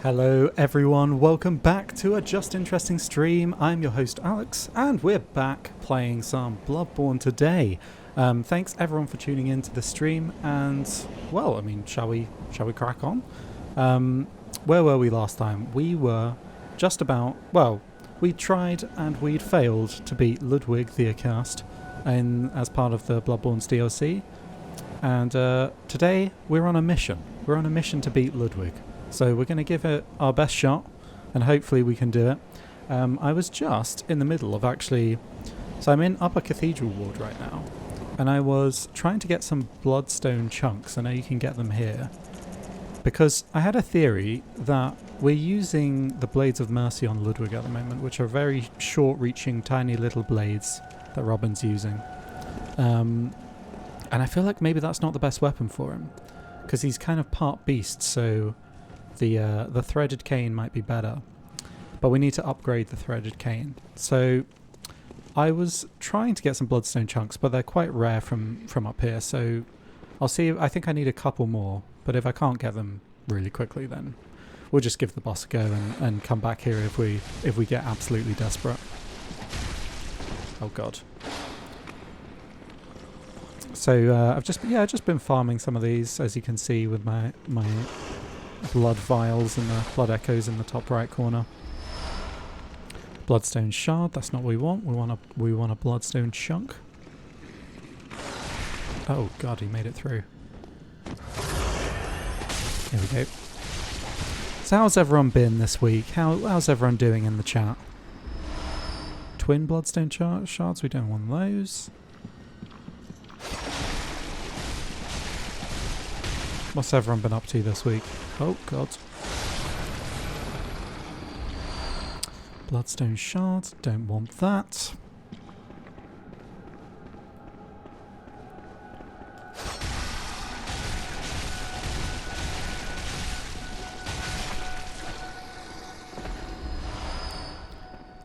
Hello everyone, welcome back to a Just Interesting stream. I'm your host Alex, and we're back playing some Bloodborne today. Thanks everyone for tuning in to the stream, and well, I mean, shall we crack on? Where were we last time? We were just about, well, we tried and we'd failed to beat Ludwig The Accursed as part of the Bloodborne's DLC, and today we're on a mission. We're on a mission to beat Ludwig. So we're going to give it our best shot, and hopefully we can do it. I was just in the middle of so I'm in Upper Cathedral Ward right now, and I was trying to get some bloodstone chunks. I know you can get them here, because I had a theory that we're using the Blades of Mercy on Ludwig at the moment, which are very short-reaching, tiny little blades that Robin's using. And I feel like maybe that's not the best weapon for him, because he's kind of part beast, so the threaded cane might be better, but we need to upgrade the threaded cane. So I was trying to get some bloodstone chunks, but they're quite rare from up here, so I'll see. I think I need a couple more, but if I can't get them really quickly, then we'll just give the boss a go and come back here if we get absolutely desperate. Oh god. So I've just been farming some of these, as you can see, with my blood vials and the blood echoes in the top right corner. Bloodstone shard, that's not what we want. We want a bloodstone chunk. Oh god, he made it through. Here we go. So how's everyone been this week? How's everyone doing in the chat? Twin bloodstone shards, we don't want those. What's everyone been up to this week? Oh god. Bloodstone shards, don't want that.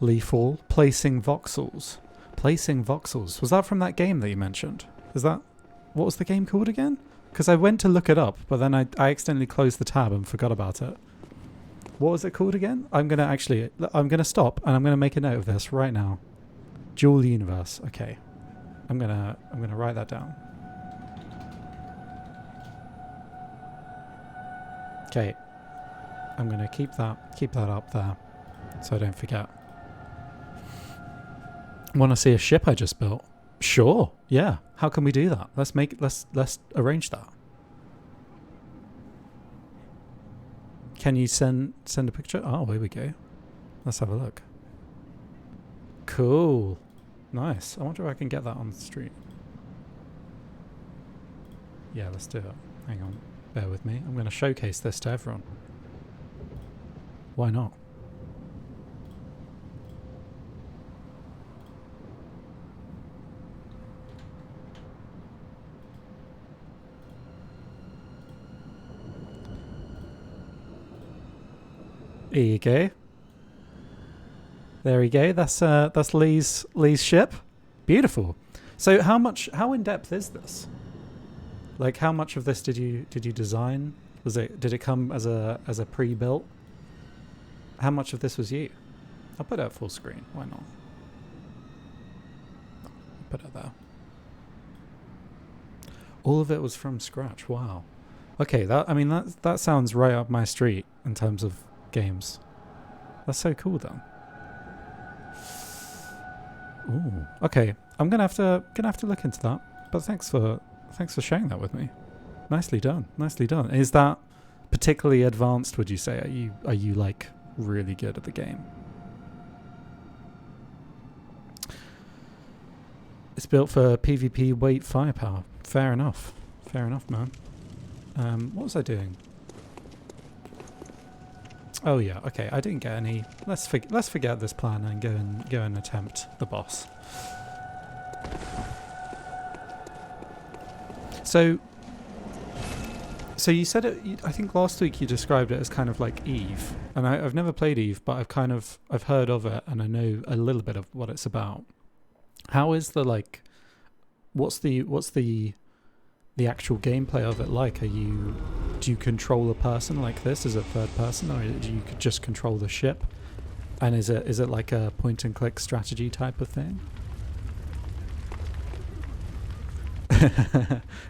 Lethal, placing voxels. Placing voxels. Was that from that game that you mentioned? What was the game called again? Because I went to look it up, but then I accidentally closed the tab and forgot about it. What was it called again? I'm going to stop and I'm going to make a note of this right now. Dual Universe. Okay. I'm going to write that down. Okay. I'm going to keep that up there so I don't forget. Want to see a ship I just built? Sure. Yeah. How can we do that? Let's arrange that. Can you send a picture? Oh, here we go. Let's have a look. Cool. Nice. I wonder if I can get that on the street. Yeah, let's do it. Hang on. Bear with me. I'm going to showcase this to everyone. Why not? There you go. There we go. That's Lee's ship. Beautiful. So how in depth is this? Like, how much of this did you design? Did it come as a pre-built? How much of this was you? I'll put it at full screen. Why not? Put it there. All of it was from scratch. Wow. Okay, that sounds right up my street in terms of games. That's so cool then. Ooh. Okay, I'm gonna have to look into that. But thanks for sharing that with me. Nicely done. Nicely done. Is that particularly advanced, would you say? Are you like really good at the game? It's built for PvP weight firepower. Fair enough. Fair enough, man. What was I doing? Oh yeah, okay. I didn't get any. Let's forget this plan and go and attempt the boss. So you said it. I think last week you described it as kind of like Eve, and I've never played Eve, but I've heard of it and I know a little bit of what it's about. How is the like? What's the the actual gameplay of it like? Do you control a person like this? Is it third person, or do you just control the ship? And is it like a point and click strategy type of thing?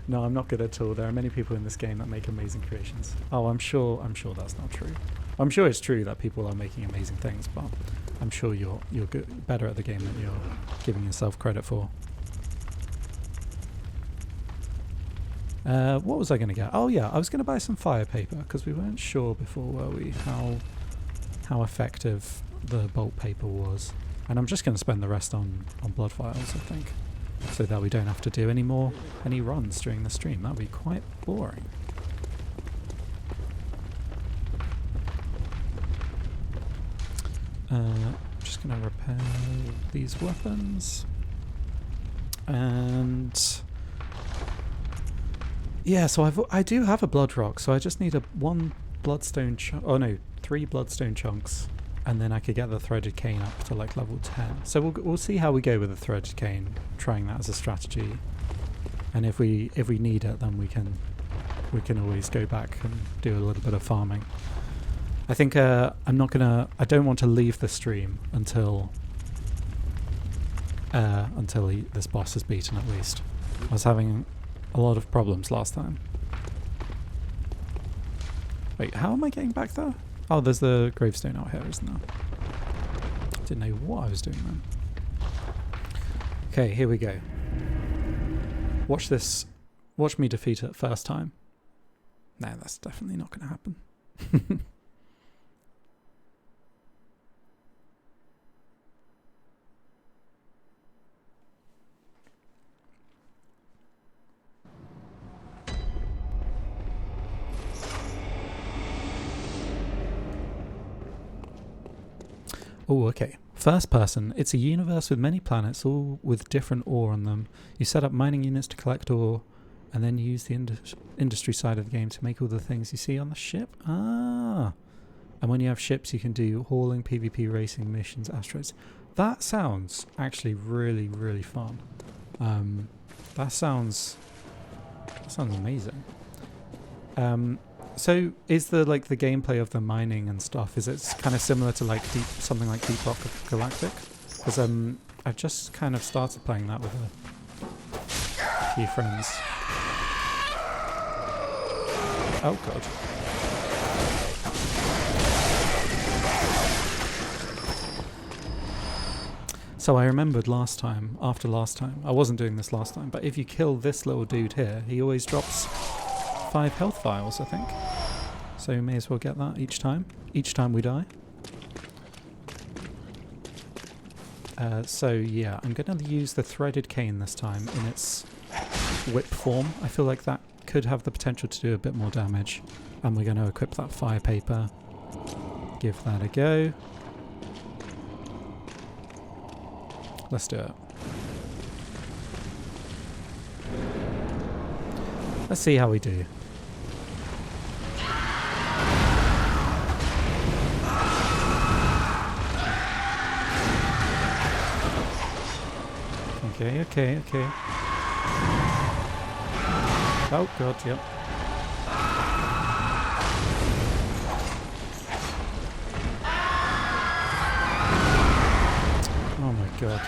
No, I'm not good at all. There are many people in this game that make amazing creations. Oh, I'm sure that's not true. I'm sure it's true that people are making amazing things, but I'm sure you're good, better at the game than you're giving yourself credit for. What was I going to get? Oh yeah, I was going to buy some fire paper because we weren't sure before, were we, how effective the bolt paper was. And I'm just going to spend the rest on blood vials, I think, so that we don't have to do any runs during the stream. That would be quite boring. I'm just going to repair these weapons. And yeah, so I do have a blood rock, so I just need one bloodstone chunk. Oh no, 3 bloodstone chunks, and then I could get the threaded cane up to like level 10. So we'll see how we go with the threaded cane, trying that as a strategy. And if we need it, then we can always go back and do a little bit of farming. I think I don't want to leave the stream until this boss is beaten at least. I was having a lot of problems last time. Wait, how am I getting back there? Oh, there's the gravestone out here, isn't there? Didn't know what I was doing then. Okay, here we go. Watch this. Watch me defeat it first time. No, that's definitely not going to happen. Oh, okay. First person. It's a universe with many planets, all with different ore on them. You set up mining units to collect ore, and then you use the industry side of the game to make all the things you see on the ship. Ah. And when you have ships, you can do hauling, PvP racing, missions, asteroids. That sounds actually really, really fun. That sounds amazing. So is the gameplay of the mining and stuff, is it kind of similar to like something like Deep Rock Galactic? Because I've just kind of started playing that with a few friends. Oh god. So I remembered after last time, I wasn't doing this last time, but if you kill this little dude here, he always drops 5 health vials, I think. So we may as well get that each time we die. So yeah, I'm going to use the threaded cane this time in its whip form. I feel like that could have the potential to do a bit more damage. And we're going to equip that fire paper. Give that a go. Let's do it. Let's see how we do. Okay. Oh god, yep. Oh my god.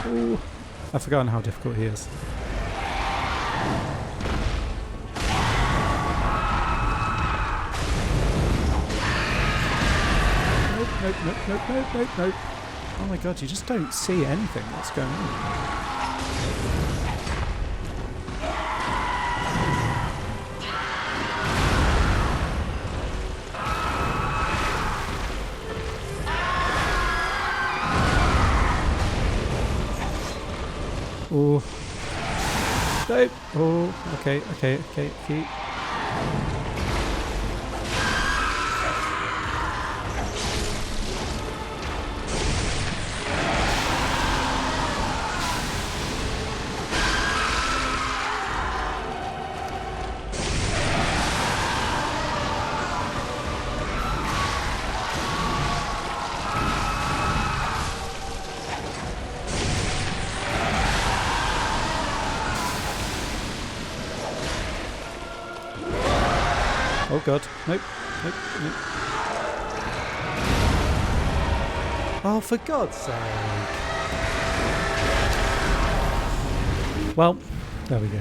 Ooh. I've forgotten how difficult he is. Nope. Oh my god, you just don't see anything. What's going on? Oh. Nope. Oh, okay. Keep. god. Nope. Nope. Nope. Oh, for God's sake. Well, there we go.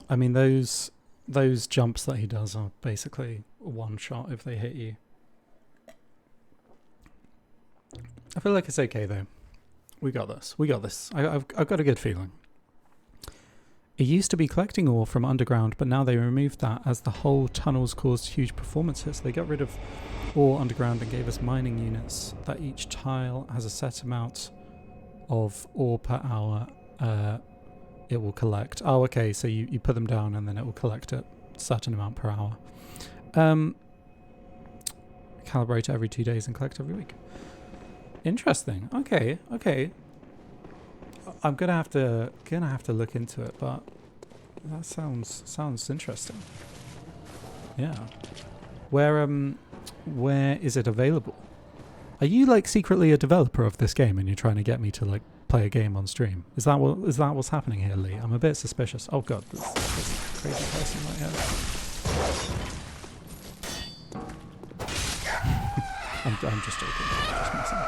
I mean, those jumps that he does are basically one shot if they hit you. I feel like it's okay though. We got this. We got this. I've got a good feeling. It used to be collecting ore from underground, but now they removed that as the whole tunnels caused huge performance hits. They got rid of ore underground and gave us mining units that each tile has a set amount of ore per hour it will collect. Oh, okay, so you put them down and then it will collect a certain amount per hour. Calibrate every 2 days and collect every week. Interesting. Okay. I'm gonna have to look into it, but that sounds interesting. Yeah. Where is it available? Are you like secretly a developer of this game and you're trying to get me to like play a game on stream? Is that what's happening here, Lee? I'm a bit suspicious. Oh god, this crazy person right here. I'm just joking. Just messing.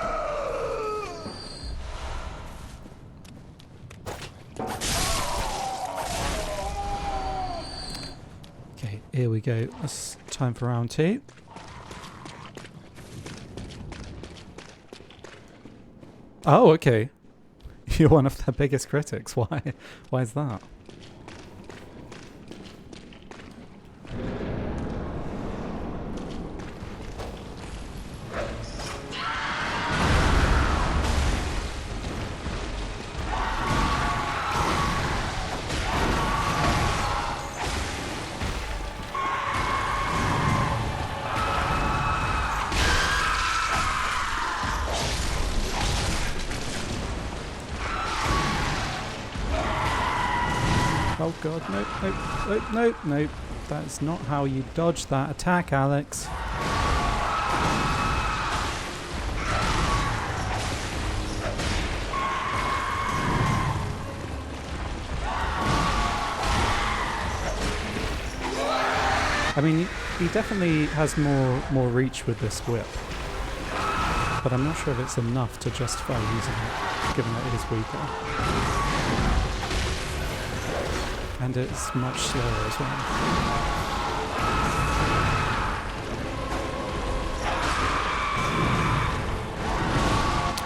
Okay, here we go. It's time for round 2. Oh, okay. You're one of their biggest critics. Why? Why is that? Oh god, nope. That's not how you dodge that attack, Alex. I mean, he definitely has more reach with this whip. But I'm not sure if it's enough to justify using it, given that it is weaker. And it's much slower as well.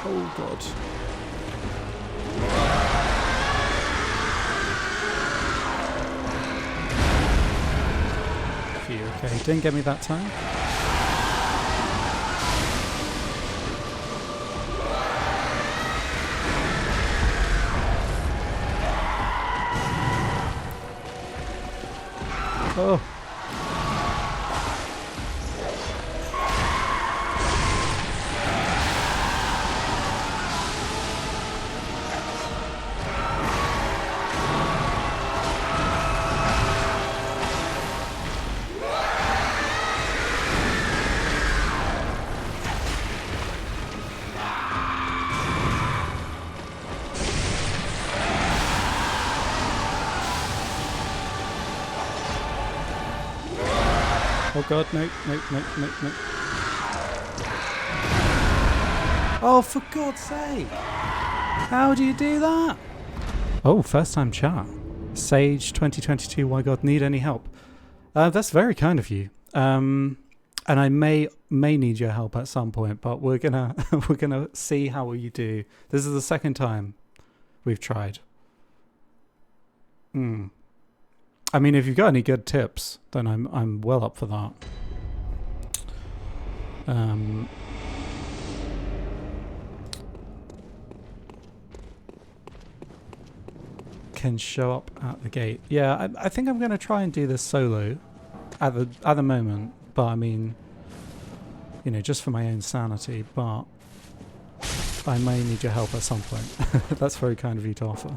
Oh god. Phew, okay, didn't get me that time. Oh. Oh god, nope. Oh, for God's sake! How do you do that? Oh, first time chat. Sage 2022, why god, need any help? That's very kind of you. And I may need your help at some point, but we're gonna see how you do. This is the second time we've tried. I mean, if you've got any good tips, then I'm well up for that. Can show up at the gate. Yeah, I think I'm going to try and do this solo at the moment. But I mean, you know, just for my own sanity. But I may need your help at some point. That's very kind of you to offer.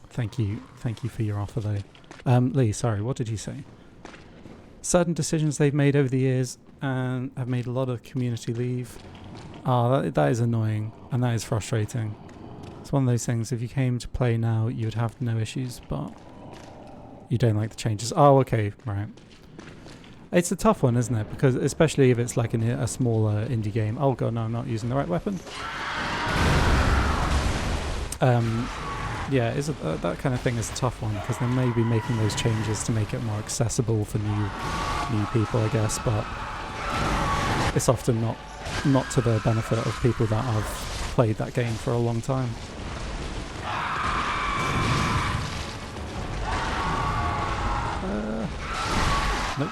Thank you for your offer though. Lee, sorry, what did you say? Certain decisions they've made over the years and have made a lot of community leave. Ah, that is annoying, and that is frustrating. It's one of those things, if you came to play now, you would have no issues, but you don't like the changes. Oh, okay, right. It's a tough one, isn't it? Because especially if it's like a smaller indie game. Oh god, no, I'm not using the right weapon. Yeah, that kind of thing is a tough one, because they may be making those changes to make it more accessible for new people, I guess, but it's often not to the benefit of people that have played that game for a long time. Nope.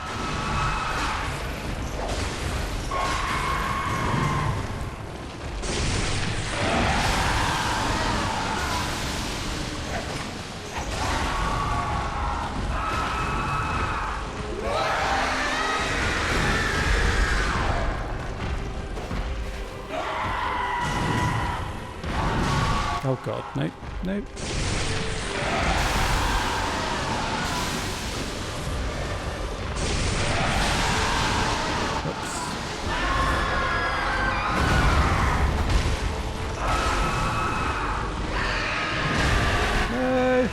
Oh god, nope, nope. Oops. No!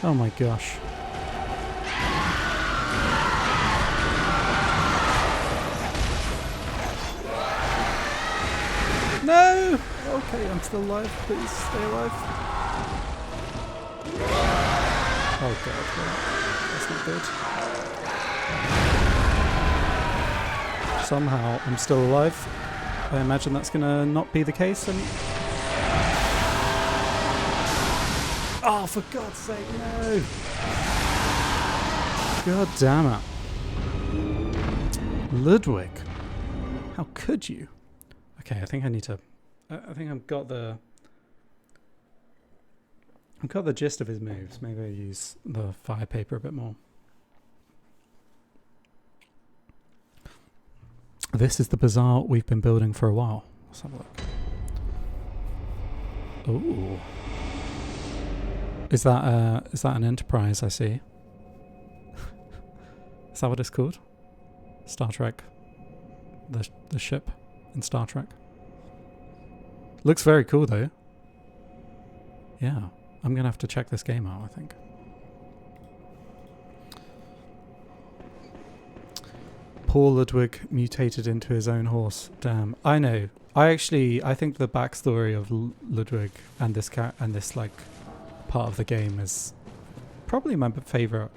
Oh my gosh. No! Okay, I'm still alive. Please stay alive. Oh god, that's not good. Somehow I'm still alive. I imagine that's gonna not be the case. Oh, for God's sake, no! God damn it. Ludwig. How could you? Okay, I think I need to... I think I've got the gist of his moves. Maybe I'll use the fire paper a bit more. This is the bazaar we've been building for a while. Let's have a look. Ooh. Is that an enterprise I see? Is that what it's called? Star Trek. The ship in Star Trek. Looks very cool though. Yeah, I'm gonna have to check this game out, I think. Poor Ludwig mutated into his own horse. Damn, I know. I think the backstory of Ludwig and this like part of the game is probably my favorite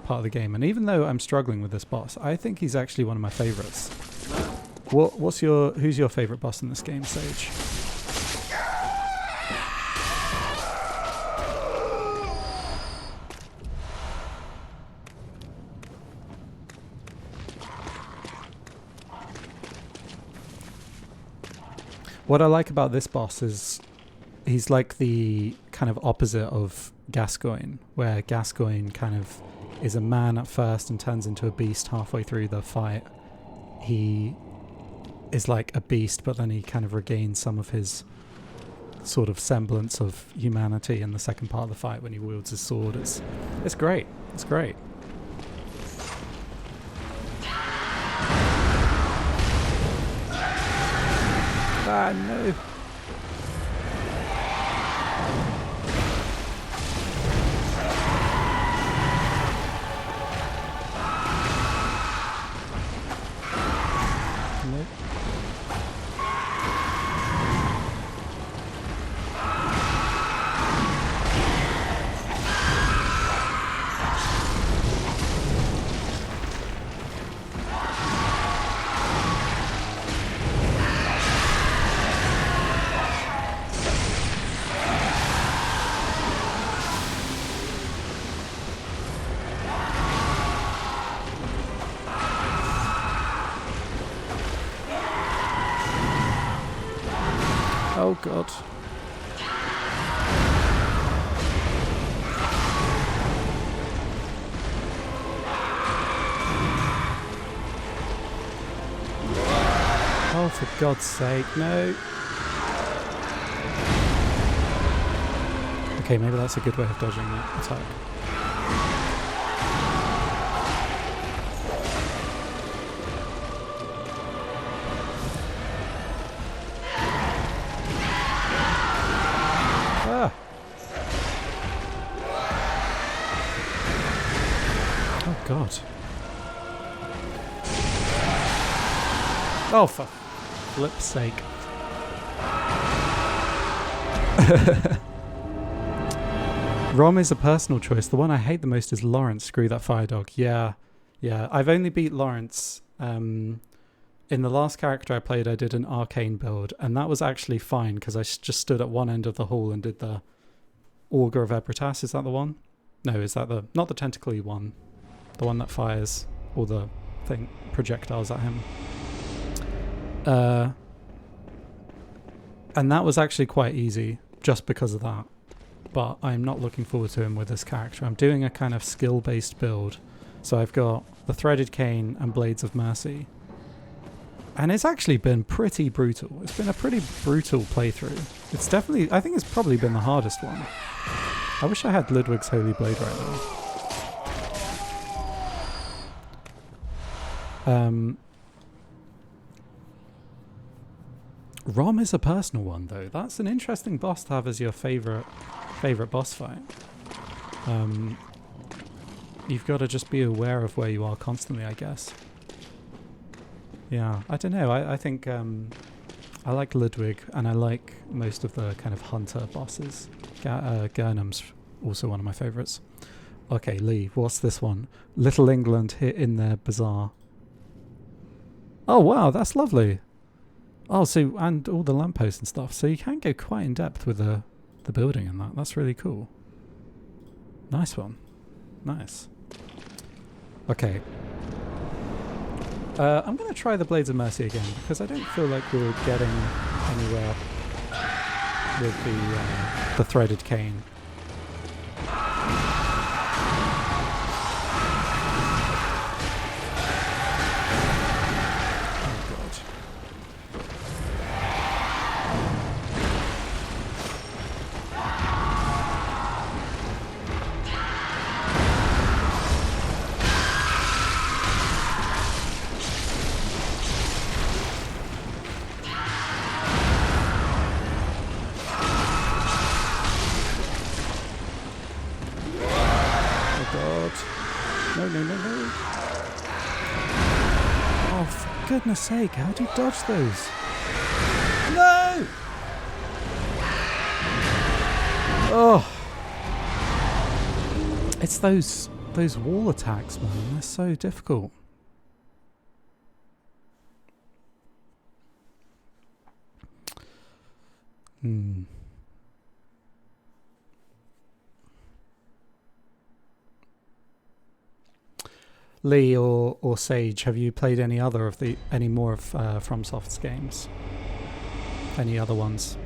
part of the game. And even though I'm struggling with this boss, I think he's actually one of my favorites. Who's your favorite boss in this game, Sage? What I like about this boss is he's like the kind of opposite of Gascoigne, where Gascoigne kind of is a man at first and turns into a beast halfway through the fight. He is like a beast, but then he kind of regains some of his sort of semblance of humanity in the second part of the fight when he wields his sword. It's great. It's great. Ah, no. Nope. Oh god. Oh, for God's sake, no. Okay, maybe that's a good way of dodging that attack. Ah! Oh god. Oh, for flip's sake. Rom is a personal choice. The one I hate the most is Lawrence. Screw that fire dog. Yeah. I've only beat Lawrence. In the last character I played, I did an arcane build, and that was actually fine because I just stood at one end of the hall and did the Augur of Ebritas. Is that the one? No, is that not the tentacly one? The one that fires all the projectiles at him. And that was actually quite easy just because of that. But I'm not looking forward to him with this character. I'm doing a kind of skill-based build. So I've got the Threaded Cane and Blades of Mercy. And it's actually been pretty brutal. It's been a pretty brutal playthrough. It's definitely, I think it's probably been the hardest one. I wish I had Ludwig's Holy Blade right now. Rom is a personal one, though. That's an interesting boss to have as your favorite boss fight. You've got to just be aware of where you are constantly, I guess. Yeah, I don't know. I think I like Ludwig, and I like most of the kind of hunter bosses. Gurnham's also one of my favourites. Okay, Lee, what's this one? Little England hit in their bazaar. Oh wow, that's lovely. Oh, so, and all the lampposts and stuff. So you can go quite in depth with the building and that. That's really cool. Nice one. Nice. Okay. I'm going to try the Blades of Mercy again because I don't feel like we're getting anywhere with the Threaded Cane. No. Oh, for goodness sake, how do you dodge those? No! Oh. It's those wall attacks, man. They're so difficult. Lee or Sage, have you played any more of FromSoft's games? Any other ones,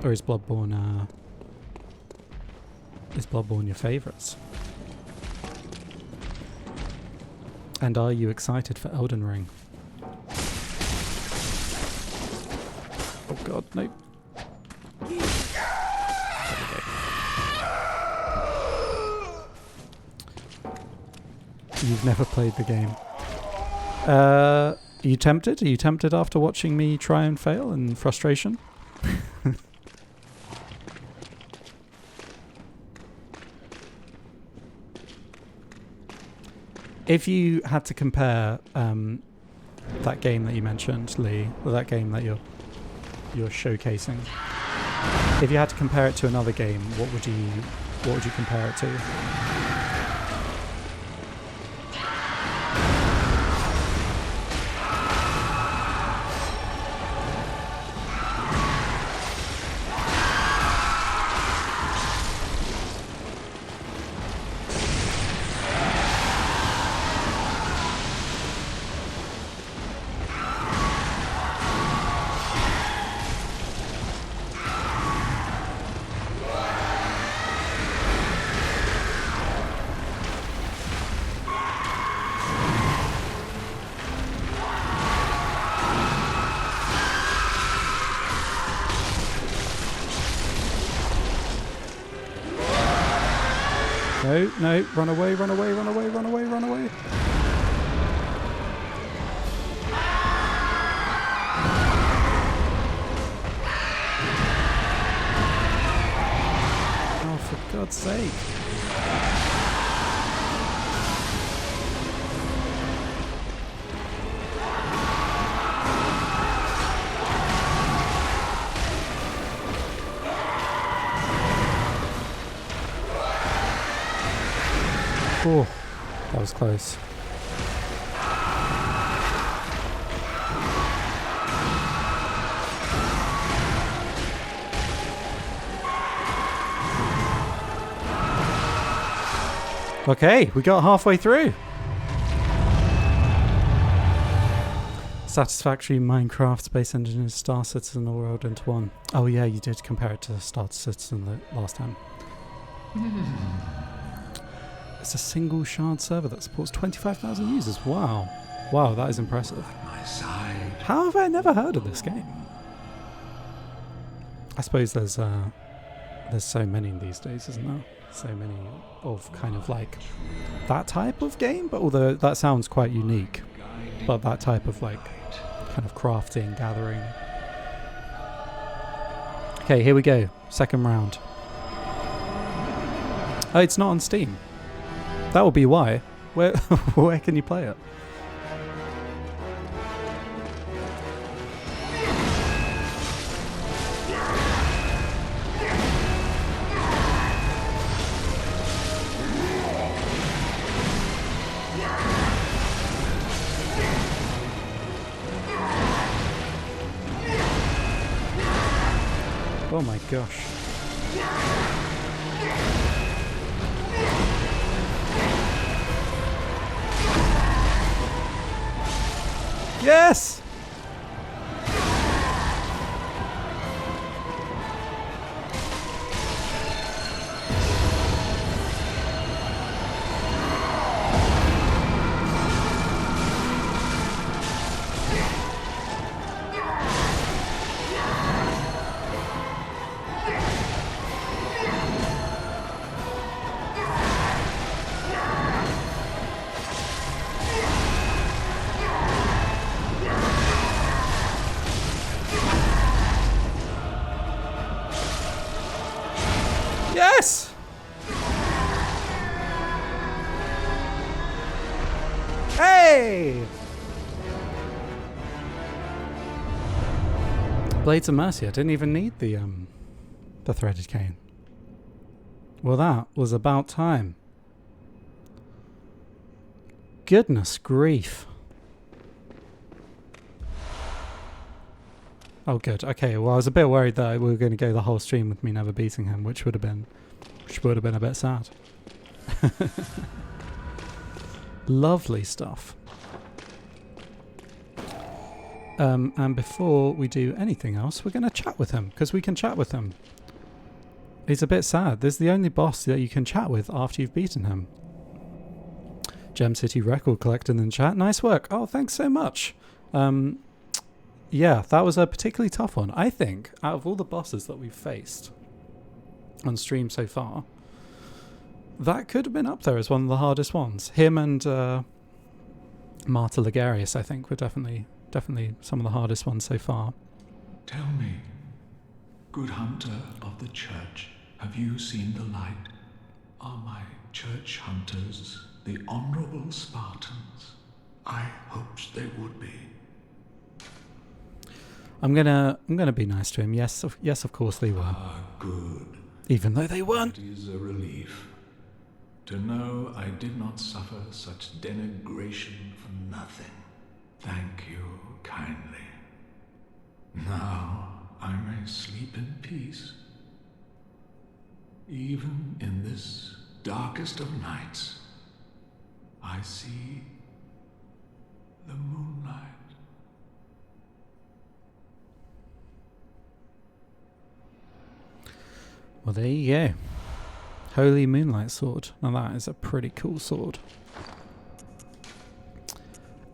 or is Bloodborne your favourites? And are you excited for Elden Ring? Oh God, no! You've never played the game. Are you tempted? Are you tempted after watching me try and fail in frustration? If you had to compare that game that you mentioned, Lee, or that game that you're showcasing, if you had to compare it to another game, what would you compare it to? No, no, run away, run away, run away, run away, run away. Oh, for God's sake. Oh, that was close. Okay, we got halfway through. Satisfactory Minecraft Space Engineers Star Citizen all rolled into one. Oh yeah, you did compare it to Star Citizen the last time. It's a single shard server that supports 25,000 users. Wow. Wow, that is impressive. How have I never heard of this game? I suppose there's so many these days, isn't there? So many of kind of like that type of game, but although that sounds quite unique. But that type of like kind of crafting, gathering. Okay, here we go. Second round. Oh, it's not on Steam. That will be why. Where where can you play it? Oh my gosh. Yes! Yes! Hey! Blades of Mercy. I didn't even need the threaded cane. Well, that was about time. Goodness grief. Oh, good. Okay. Well, I was a bit worried that we were going to go the whole stream with me never beating him, which would have been a bit sad. Lovely stuff. And before we do anything else, we're going to chat with him because we can chat with him. He's a bit sad. This is the only boss that you can chat with after you've beaten him. Gem City Record collected in the chat. Nice work. Oh, thanks so much. Yeah, that was a particularly tough one. I think out of all the bosses that we've faced on stream so far, that could have been up there as one of the hardest ones. Him and Marta Ligarius, I think, were definitely some of the hardest ones so far. Tell me, good hunter of the church, have you seen the light? Are my church hunters the honorable Spartans? I hoped they would be. I'm gonna be nice to him. Yes, of course they were. Ah, good. Even though they weren't. It is a relief to know I did not suffer such denigration for nothing. Thank you kindly. Now I may sleep in peace. Even in this darkest of nights, I see the moonlight. Well, there you go. Holy Moonlight Sword. Now that is a pretty cool sword.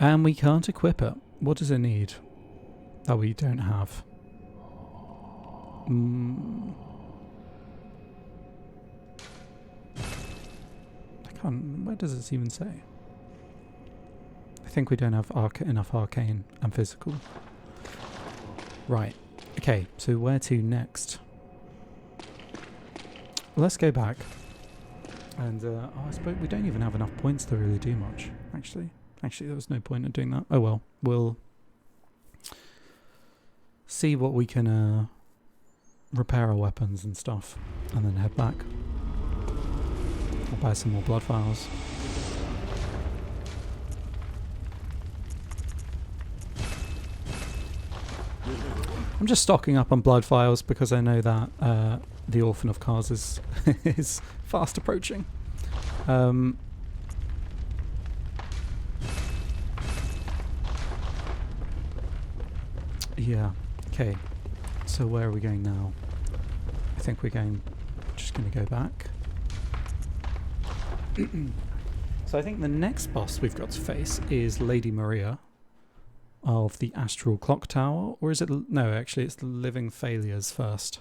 And we can't equip it. What does it need that we don't have? Where does this even say? I think we don't have enough arcane and physical. Right. Okay, so where to next? Let's go back. And, I suppose we don't even have enough points to really do much, actually. Actually, there was no point in doing that. Oh well, we'll see what we can repair our weapons and stuff, and then head back. I'll buy some more blood vials. I'm just stocking up on blood vials because I know that the Orphan of Cars is is fast approaching. Yeah. Okay. So where are we going now? I think we're just going to go back. So I think the next boss we've got to face is Lady Maria of the Astral Clock Tower, or is it? No, actually, it's the Living Failures first.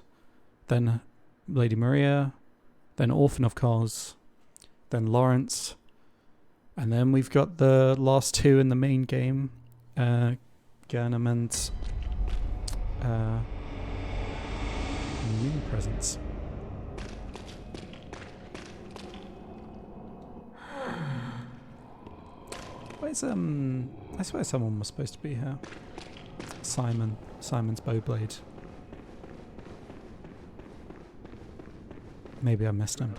Then Lady Maria, then Orphan of Cos, then Lawrence, and then we've got the last two in the main game, Gurnham and Moon Presence. Where's I swear someone was supposed to be here. Simon's Bowblade. Maybe I missed him.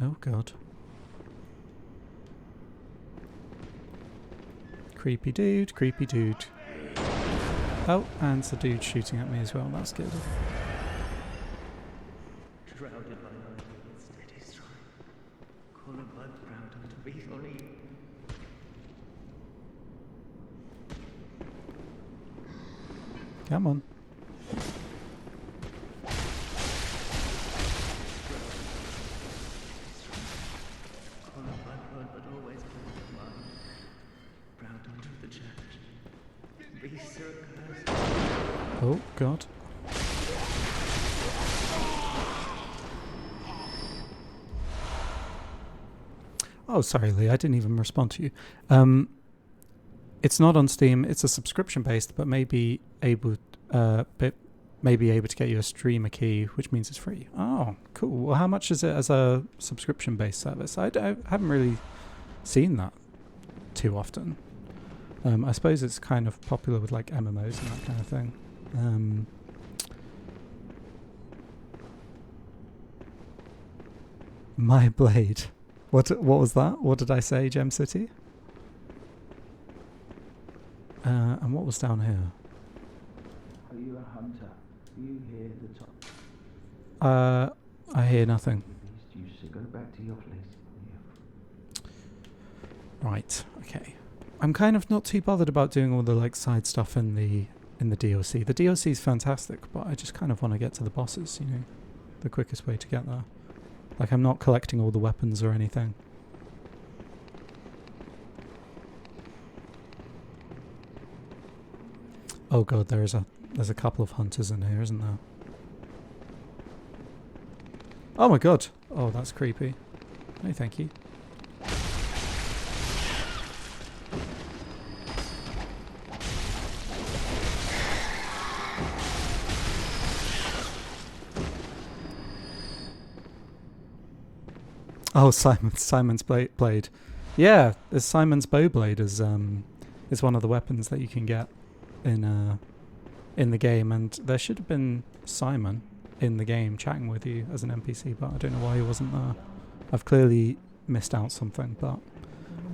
Oh god. Creepy dude, creepy dude. Oh, and it's a dude shooting at me as well, that's good. Come on. Oh, God. Oh, sorry, Lee, I didn't even respond to you. It's not on Steam, it's a subscription-based, but may be able to get you a streamer key, which means it's free. Oh, cool. Well, how much is it as a subscription-based service? I haven't really seen that too often. I suppose it's kind of popular with like MMOs and that kind of thing. My blade. What was that? What did I say, Gem City? And what was down here? Are you a hunter? Do you hear the top? I hear nothing. You should go back to your place. Right, okay. I'm kind of not too bothered about doing all the like side stuff in the DLC. The DLC is fantastic, but I just kind of want to get to the bosses, you know. The quickest way to get there. Like, I'm not collecting all the weapons or anything. Oh god, there's a couple of hunters in here, isn't there? Oh my god! Oh, that's creepy. No, thank you. Oh, Simon's blade. Yeah, Simon's Bowblade is one of the weapons that you can get in the game, and there should have been Simon in the game chatting with you as an NPC, but I don't know why he wasn't there. I've clearly missed out something, but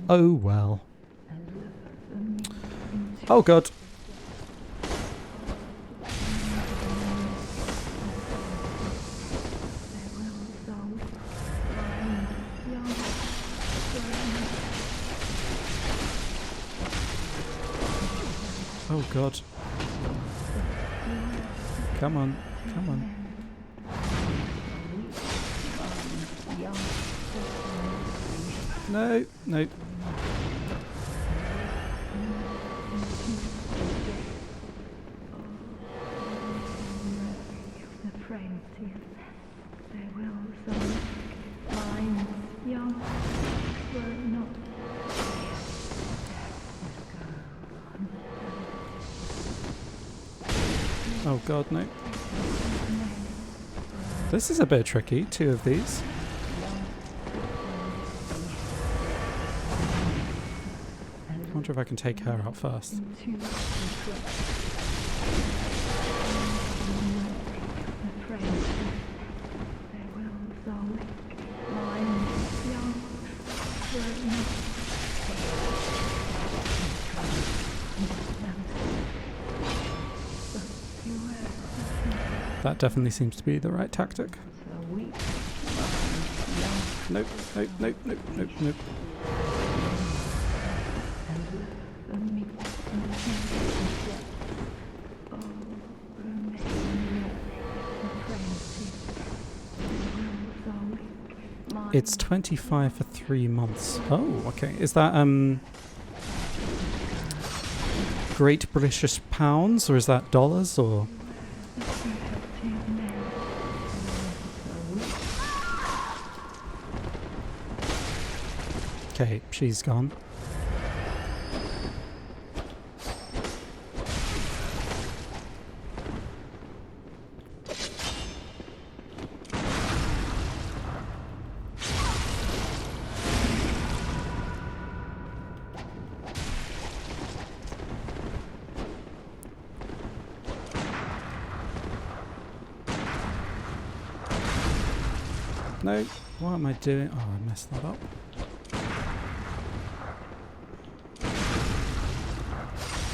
oh well. Oh god. Oh god. Come on, come on. No, no. Their wills are weak, minds young, were not. Oh god, no. This is a bit tricky, 2 of these. I wonder if I can take her out first. That definitely seems to be the right tactic. Nope, nope, nope, nope, nope, nope. It's 25 for 3 months. Oh, okay. Is that Great British pounds, or is that dollars, or? Okay, she's gone. No, what am I doing? Oh, I messed that up.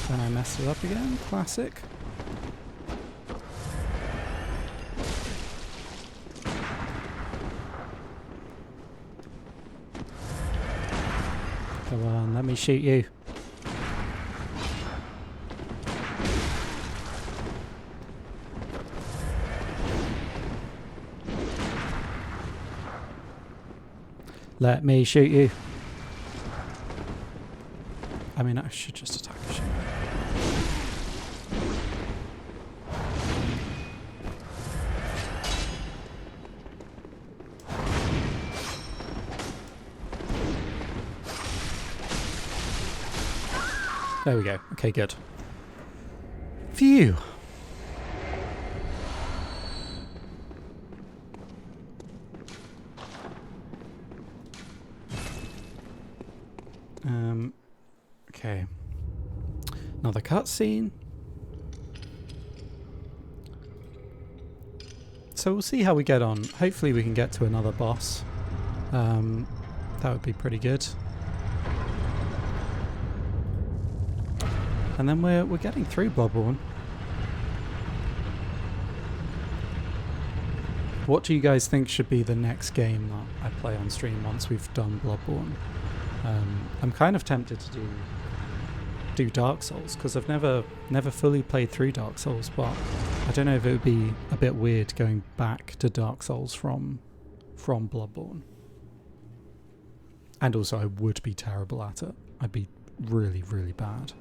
Then I messed it up again. Classic. Come on, let me shoot you. Let me shoot you. I mean, I should just attack her, shouldn't I? There we go. Okay, good. Phew. Okay. Another cutscene. So we'll see how we get on. Hopefully we can get to another boss. That would be pretty good. And then we're getting through Bloodborne. What do you guys think should be the next game that I play on stream once we've done Bloodborne? I'm kind of tempted to do Dark Souls, because I've never fully played through Dark Souls, but I don't know if it would be a bit weird going back to Dark Souls from Bloodborne. And also I would be terrible at it. I'd be really, really bad.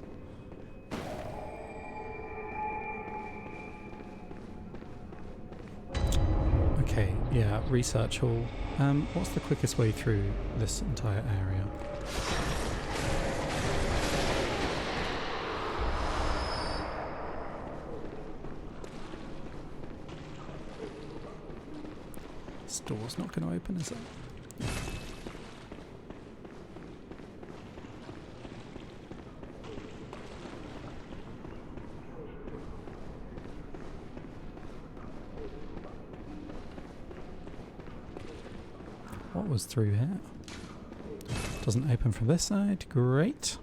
Okay, yeah, research hall. What's the quickest way through this entire area? This door's not going to open, is it? What was through here? Doesn't open from this side. Great.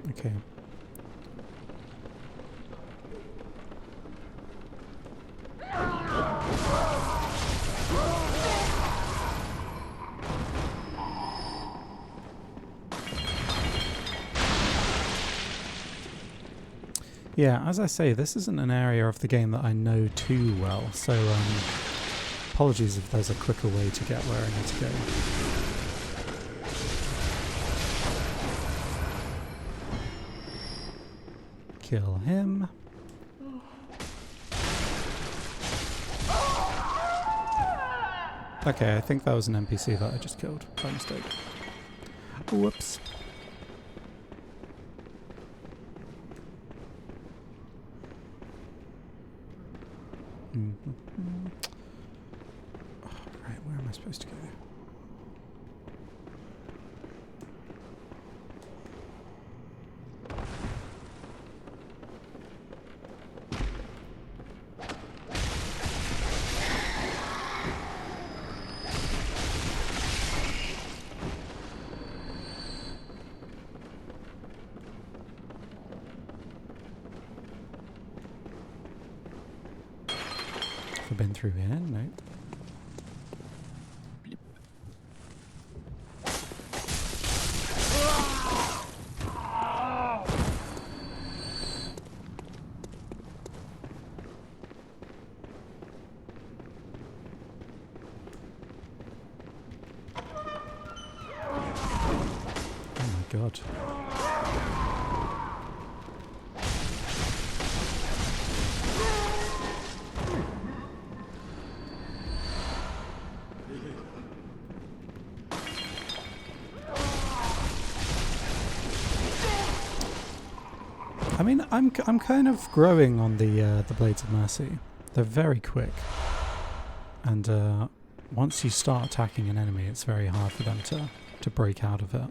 Okay. Yeah, as I say, this isn't an area of the game that I know too well, so apologies if there's a quicker way to get where I need to go. Kill him. Okay, I think that was an NPC that I just killed by mistake. Whoops. Oh, right, where am I supposed to go? Have I been through here? No. Oh my god. I mean, I'm kind of growing on the Blades of Mercy. They're very quick, and once you start attacking an enemy, it's very hard for them to break out of it.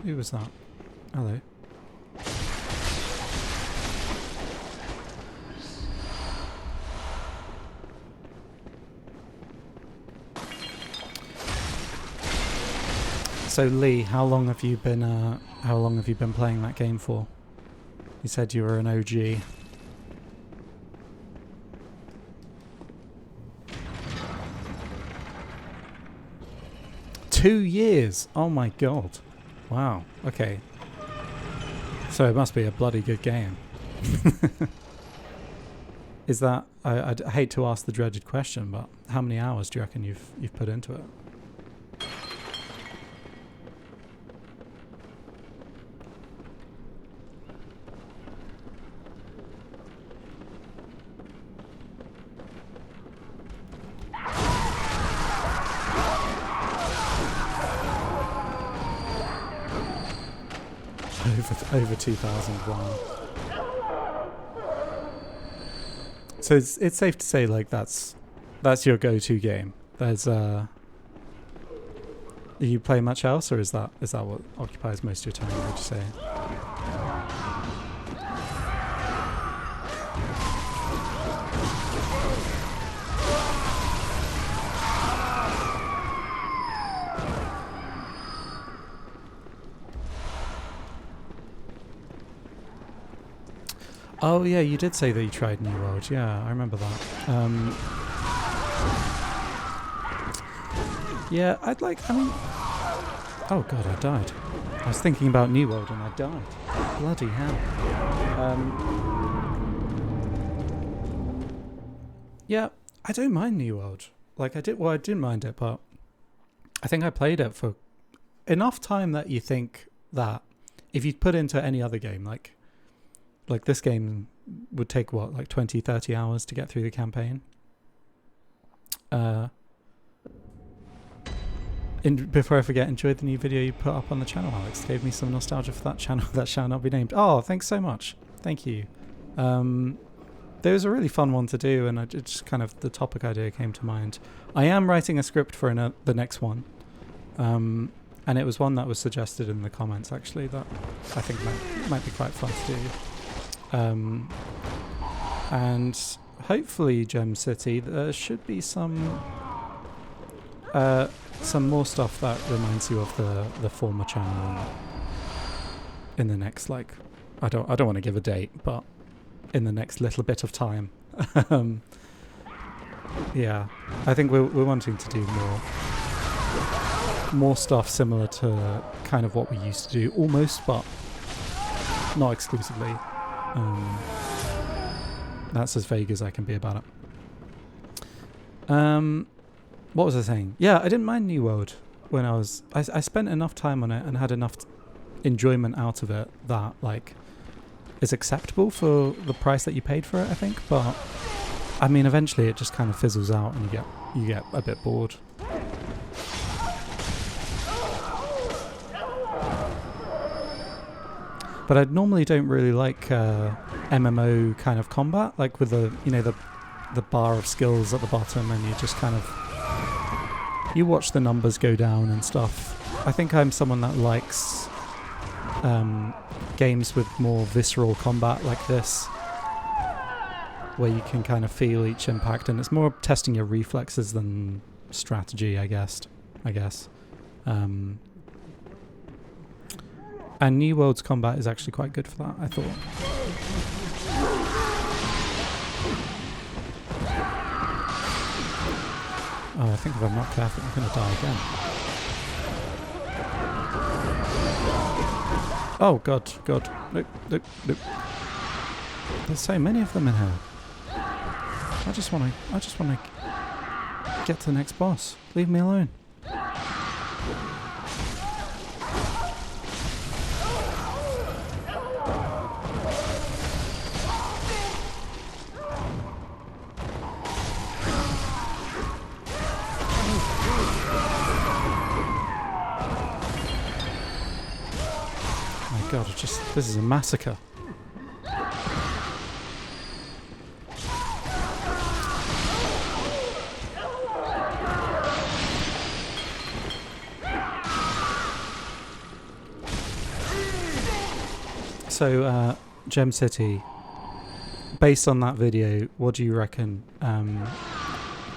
Who was that? Hello. So Lee, how long have you been playing that game for? You said you were an OG. Two years! Oh my god. Wow, okay. So it must be a bloody good game. Is that... I hate to ask the dreaded question, but how many hours do you reckon you've put into it? Over 2,000, wow. So it's safe to say, like, that's your go-to game. There's do you play much else, or is that what occupies most of your time, would you say? Oh yeah, you did say that you tried New World. Yeah, I remember that. Yeah, I mean... Oh god, I died. I was thinking about New World and I died. Bloody hell. Yeah, I don't mind New World. Like, I didn't mind it, but I think I played it for enough time that you think that if you'd put into any other game, like this game would take what, like 20-30 hours to get through the campaign. Before I forget, enjoyed the new video you put up on the channel, Alex. Gave me some nostalgia for that channel that shall not be named. Oh, thanks so much. Thank you. There was a really fun one to do, and it just kind of the topic idea came to mind. I am writing a script for the next one, and it was one that was suggested in the comments actually that I think might be quite fun to do. And hopefully Gem City, there should be some some more stuff that reminds you of the former channel in the next, like, I don't want to give a date, but in the next little bit of time. Yeah, I think we're wanting to do more stuff similar to kind of what we used to do, almost, but not exclusively. That's as vague as I can be about it. What was I saying? Yeah, I didn't mind New World when I spent enough time on it and had enough enjoyment out of it that, like, is acceptable for the price that you paid for it, I think. But I mean, eventually it just kind of fizzles out and you get a bit bored. But I normally don't really like MMO kind of combat, like with the bar of skills at the bottom, and you just kind of watch the numbers go down and stuff. I think I'm someone that likes games with more visceral combat like this, where you can kind of feel each impact, and it's more testing your reflexes than strategy, I guess. And New World's combat is actually quite good for that, I thought. Oh, I think if I'm not careful, I'm going to die again. Oh, God. Nope. There's so many of them in here. I just want to get to the next boss. Leave me alone. God, this is a massacre. So, Gem City, based on that video, what do you reckon?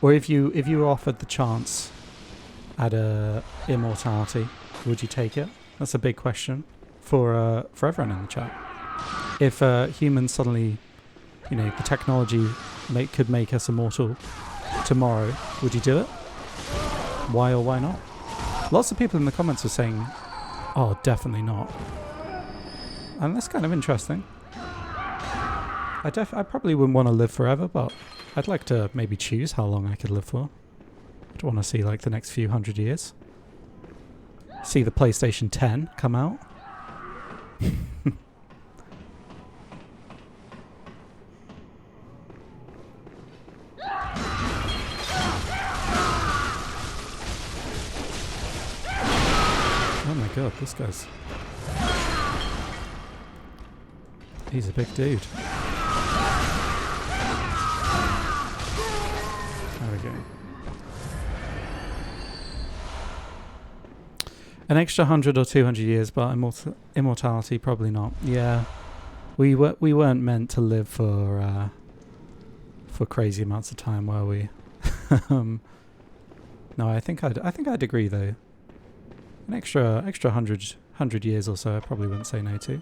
Or if you were offered the chance at immortality, would you take it? That's a big question for everyone in the chat. If humans suddenly, the technology could make us immortal tomorrow, would you do it? Why or why not? Lots of people in the comments are saying, oh, definitely not. And that's kind of interesting. I probably wouldn't want to live forever, but I'd like to maybe choose how long I could live for. I'd want to see like the next few hundred years. See the PlayStation 10 come out. Oh my god, this guy's... He's a big dude. There we go. An extra 100 or 200 years, but immortality probably not. Yeah, we weren't meant to live for crazy amounts of time, were we? No, I think I'd agree though. An extra 100 years or so, I probably wouldn't say no to.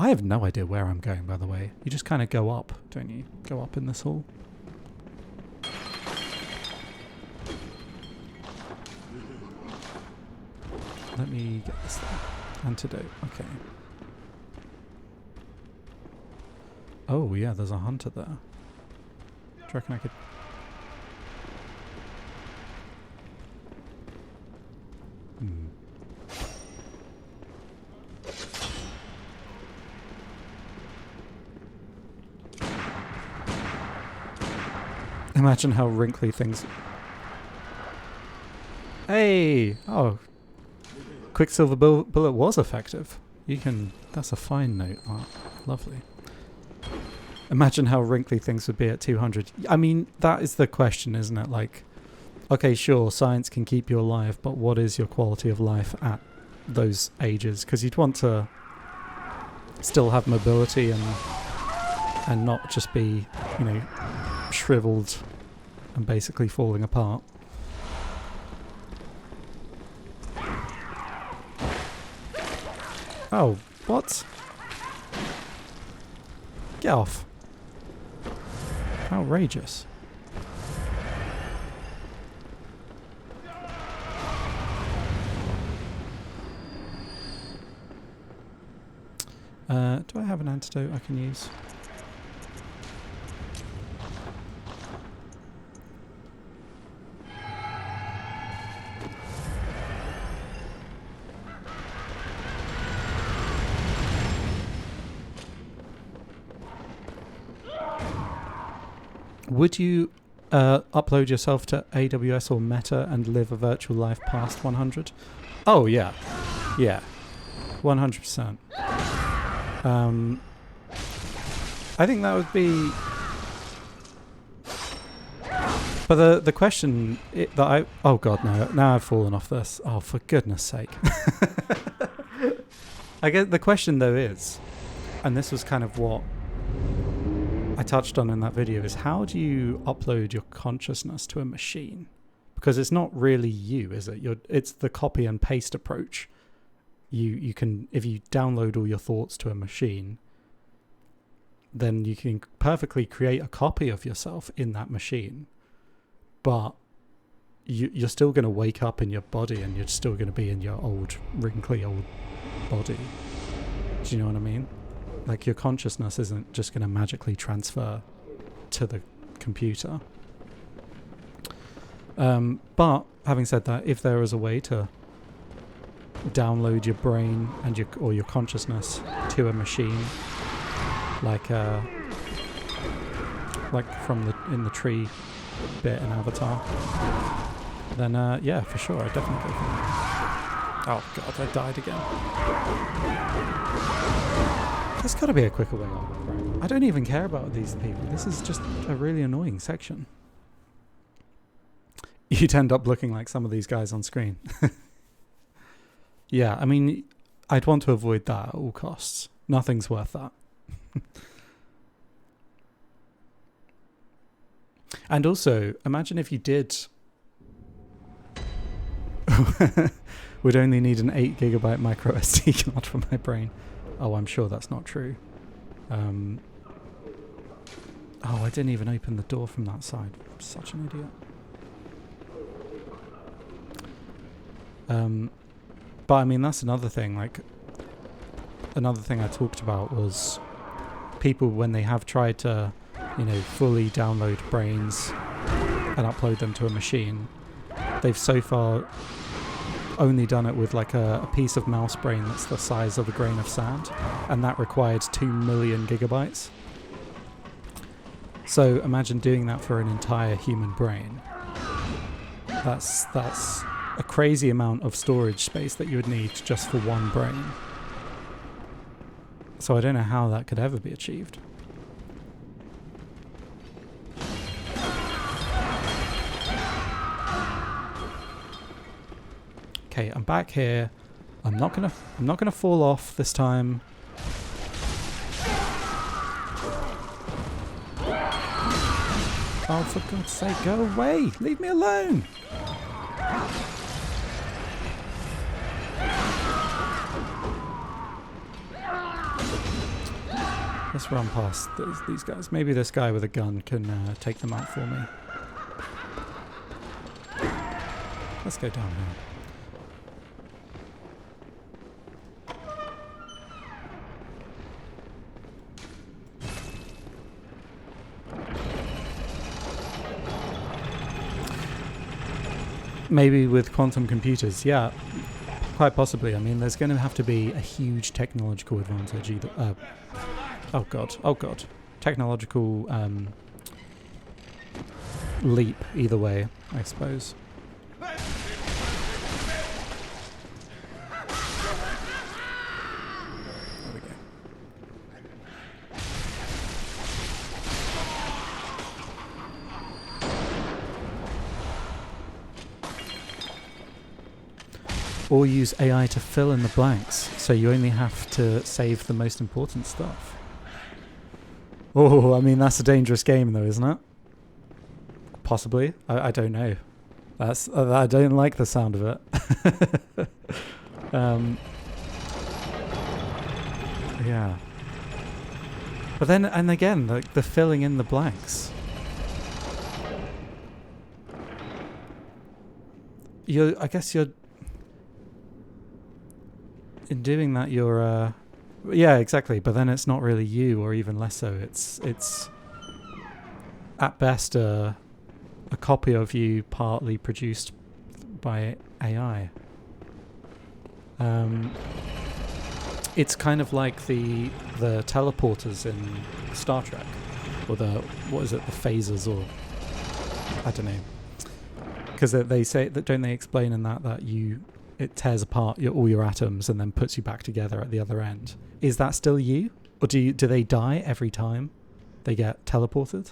I have no idea where I'm going, by the way. You just kind of go up, don't you? Go up in this hall. Let me get this thing. Antidote. Okay. Oh, yeah, there's a hunter there. Do you reckon I could... Imagine how wrinkly things... Hey! Oh. Quicksilver bullet was effective. You can... That's a fine note. Oh, lovely. Imagine how wrinkly things would be at 200. I mean, that is the question, isn't it? Like, okay, sure, science can keep you alive, but what is your quality of life at those ages? Because you'd want to still have mobility and and not just be, you know, shriveled and basically falling apart. Oh, what? Get off. Outrageous. Do I have an antidote I can use? Would you upload yourself to AWS or Meta and live a virtual life past 100? Oh, yeah. Yeah. 100%. I think that would be... But the question that I... Oh, God, no. Now I've fallen off this. Oh, for goodness sake. I guess the question, though, is, and this was kind of what I touched on in that video, is how do you upload your consciousness to a machine? Because it's not really you, is it? It's the copy and paste approach. You can, if you download all your thoughts to a machine, then you can perfectly create a copy of yourself in that machine. But you're still going to wake up in your body, and you're still going to be in your old, wrinkly old body. Do you know what I mean? Like, your consciousness isn't just going to magically transfer to the computer. But having said that, if there is a way to download your brain and your consciousness to a machine, like from in the tree bit in Avatar, then yeah, for sure, I definitely go for that. Oh God, I died again. There's got to be a quicker way out, right? I don't even care about these people. This is just a really annoying section. You'd end up looking like some of these guys on screen. Yeah, I mean, I'd want to avoid that at all costs. Nothing's worth that. And also, imagine if you did... would only need an 8 gigabyte micro SD card for my brain. Oh, I'm sure that's not true. Oh, I didn't even open the door from that side. I'm such an idiot. But I mean, that's another thing. Like, another thing I talked about was people, when they have tried to, you know, fully download brains and upload them to a machine, they've so far only done it with like a piece of mouse brain that's the size of a grain of sand, and that required 2 million gigabytes. So imagine doing that for an entire human brain. That's a crazy amount of storage space that you would need just for one brain. So I don't know how that could ever be achieved. Okay, I'm back here. I'm not gonna fall off this time. Oh, for God's sake, go away! Leave me alone! Let's run past these guys. Maybe this guy with a gun can take them out for me. Let's go down here. Maybe with quantum computers, yeah, quite possibly. I mean, there's going to have to be a huge technological advantage either. Oh god, technological leap either way, I suppose. There we go. Or use AI to fill in the blanks, so you only have to save the most important stuff. Oh, I mean, that's a dangerous game, though, isn't it? Possibly. I don't know. I don't like the sound of it. Yeah. But then, and again, the filling in the blanks. I guess you're... In doing that, you're... yeah, exactly. But then it's not really you, or even less so. It's at best a copy of you, partly produced by AI. It's kind of like the teleporters in Star Trek, or the phasers, or I don't know. Because they say that, don't they explain in that it tears apart all your atoms and then puts you back together at the other end. Is that still you, or do they die every time they get teleported?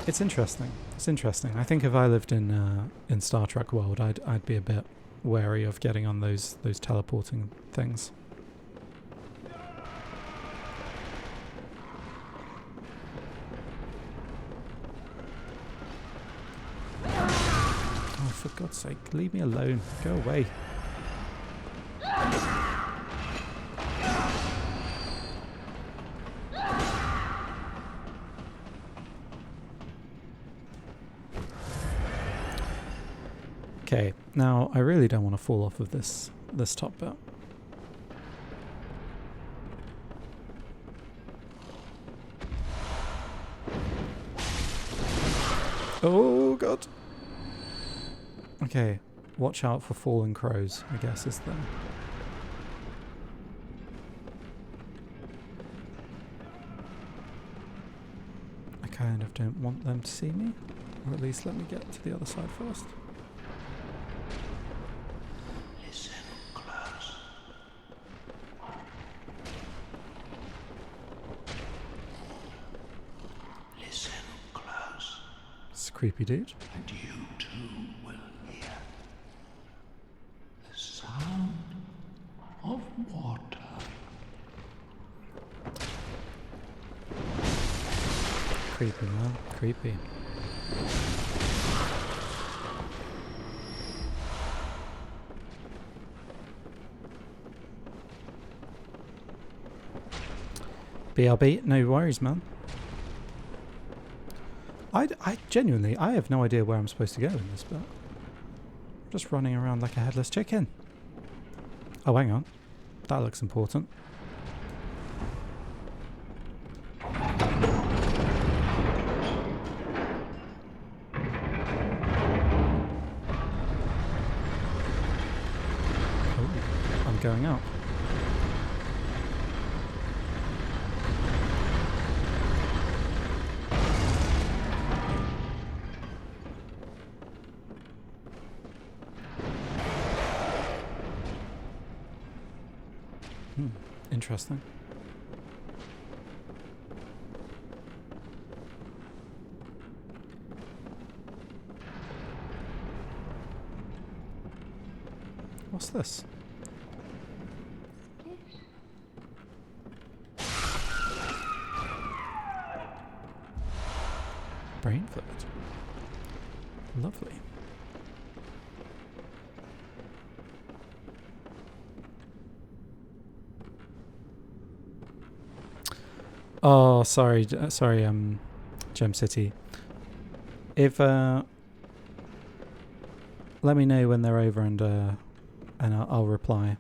It's interesting. It's interesting. I think if I lived in Star Trek world, I'd be a bit wary of getting on those teleporting things. Oh, for God's sake, leave me alone. Go away. Okay, now I really don't want to fall off of this top bit. Oh God. Okay, watch out for fallen crows, I guess is the... I kind of don't want them to see me, or at least let me get to the other side first. Listen close. Listen close. It's a creepy dude. And you too will hear the sound of water. Creepy, man. Creepy. BRB, no worries, man. I genuinely, I have no idea where I'm supposed to go in this bit. I'm just running around like a headless chicken. Oh, hang on. That looks important. Oh, I'm going out. Interesting. What's this? Brain fluid. Lovely. Oh, sorry, Gem City. If let me know when they're over, and I'll reply,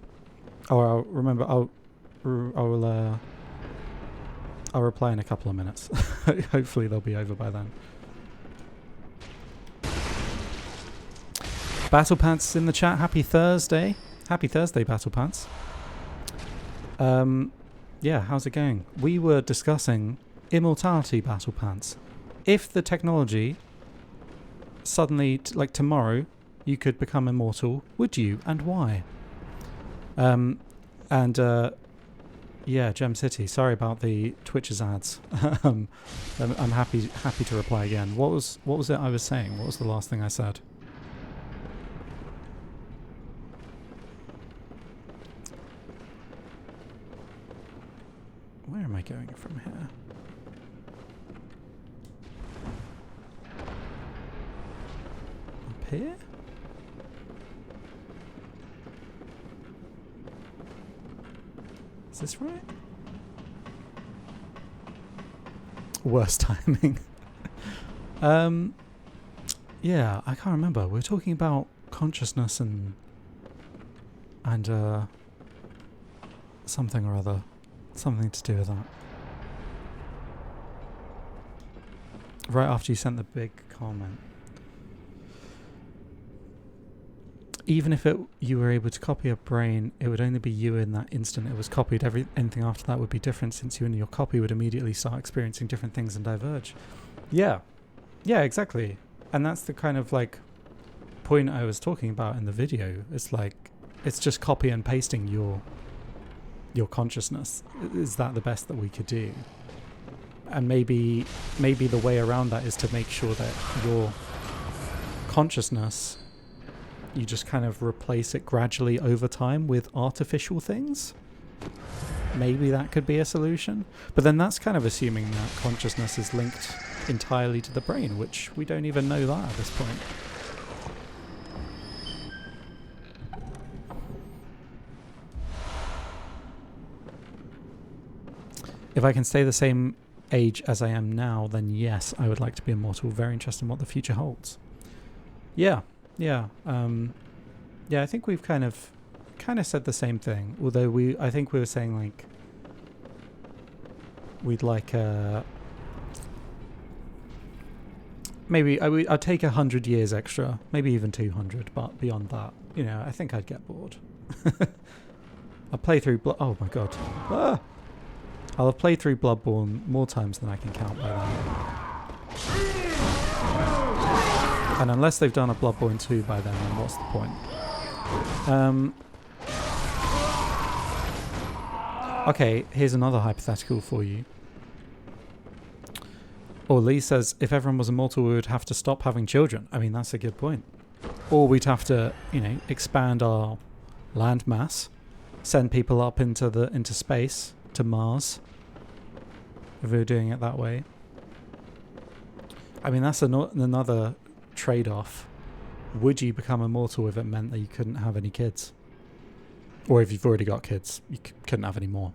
or I'll remember. I'll reply in a couple of minutes. Hopefully they'll be over by then. Battle Pants in the chat. Happy Thursday. Happy Thursday, Battle Pants. Yeah, how's it going? We were discussing immortality, Battle Pants. If the technology suddenly, like tomorrow, you could become immortal, would you, and why? Yeah, Gem City. Sorry about the Twitch's ads. I'm happy to reply again. What was it I was saying? What was the last thing I said? Where am I going from here? Up here? Is this right? Worst timing. Yeah, I can't remember. We were talking about consciousness and something or other. Something to do with that. Right after you sent the big comment. Even if you were able to copy a brain, it would only be you in that instant it was copied. Anything after that would be different, since you and your copy would immediately start experiencing different things and diverge. Yeah. Yeah, exactly. And that's the kind of like point I was talking about in the video. It's like, it's just copy and pasting your consciousness. Is that the best that we could do? And maybe the way around that is to make sure that your consciousness, you just kind of replace it gradually over time with artificial things. Maybe that could be a solution. But then that's kind of assuming that consciousness is linked entirely to the brain, which we don't even know that at this point. If I can stay the same age as I am now, then yes, I would like to be immortal. Very interested in what the future holds. Yeah. Yeah, I think we've kind of said the same thing. Although I think we were saying like we'd like maybe I'd take 100 years extra, maybe even 200. But beyond that, I think I'd get bored. I'll play through. Oh my god! I'll have played through Bloodborne more times than I can count by then. And unless they've done a Bloodborne 2 by then what's the point? Okay, here's another hypothetical for you. Or Lee says, if everyone was immortal, we would have to stop having children. I mean, that's a good point. Or we'd have to, expand our land mass, send people up into space, to Mars, if we were doing it that way. I mean, that's another trade-off. Would you become immortal if it meant that you couldn't have any kids? Or if you've already got kids, you couldn't have any more?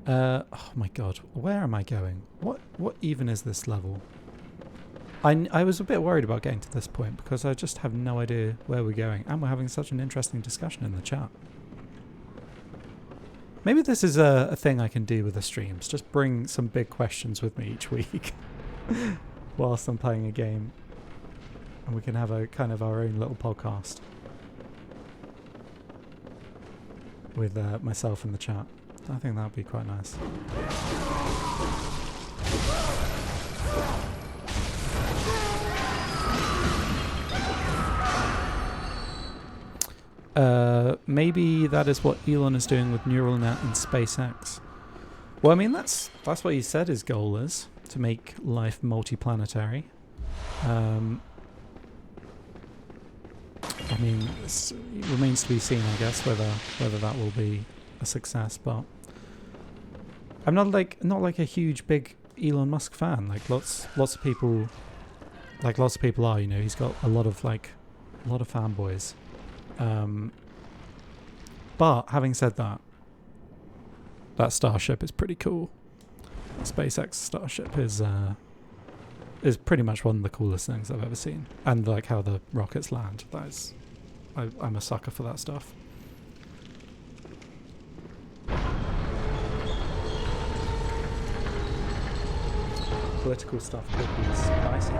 Oh my god, where am I going? What even is this level? I was a bit worried about getting to this point because I just have no idea where we're going, and we're having such an interesting discussion in the chat. Maybe this is a thing I can do with the streams. Just bring some big questions with me each week whilst I'm playing a game, and we can have a kind of our own little podcast with myself in the chat. I think that would be quite nice. Maybe that is what Elon is doing with neural net and SpaceX. Well, I mean, that's what he said his goal is, to make life multiplanetary. I mean, it remains to be seen, I guess, whether that will be a success. But I'm not like a huge big Elon Musk fan. Like lots of people are. He's got a lot of fanboys. But having said that, that Starship is pretty cool. The SpaceX Starship is pretty much one of the coolest things I've ever seen. And like how the rockets land. I'm a sucker for that stuff. Political stuff could be spicy.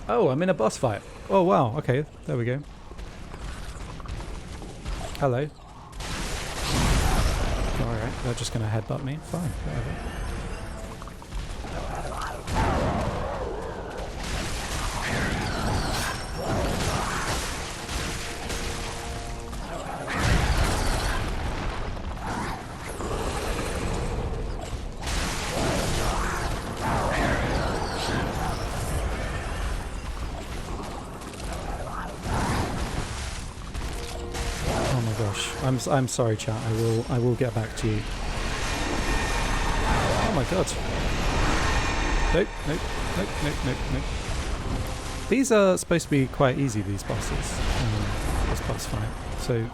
Oh, I'm in a boss fight. Oh wow, okay, there we go. Hello. Alright, they're just gonna headbutt me. Fine, whatever. I'm sorry, chat. I will get back to you. Oh my god. Nope, nope, nope, nope, nope, nope. These are supposed to be quite easy, these bosses. This boss fight. So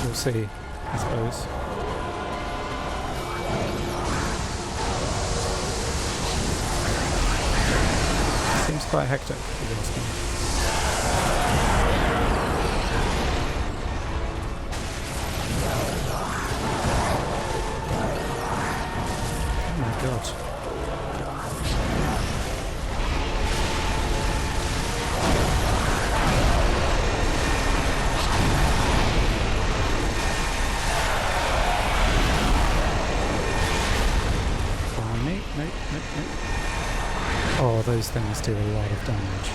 we'll see, I suppose. Seems quite hectic, if you ask me. Oh my god. Nope. Oh, those things do a lot of damage.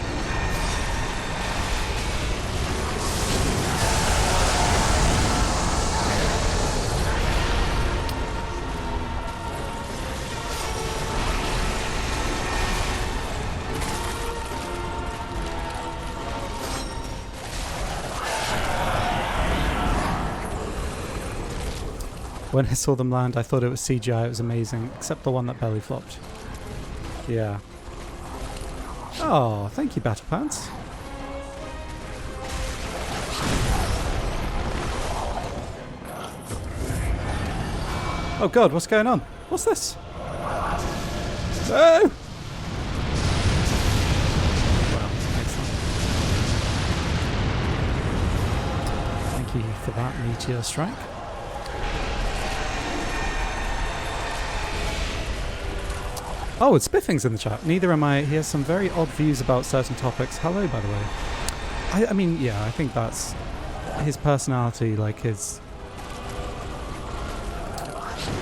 When I saw them land, I thought it was CGI. It was amazing, except the one that belly flopped. Yeah. Oh, thank you, Battle Pants. Oh god, what's going on? What's this? No! Well, excellent. Thank you for that meteor strike. Oh, it's Spiffing's in the chat. Neither am I. He has some very odd views about certain topics. Hello, by the way. I mean, yeah, I think that's his personality, like his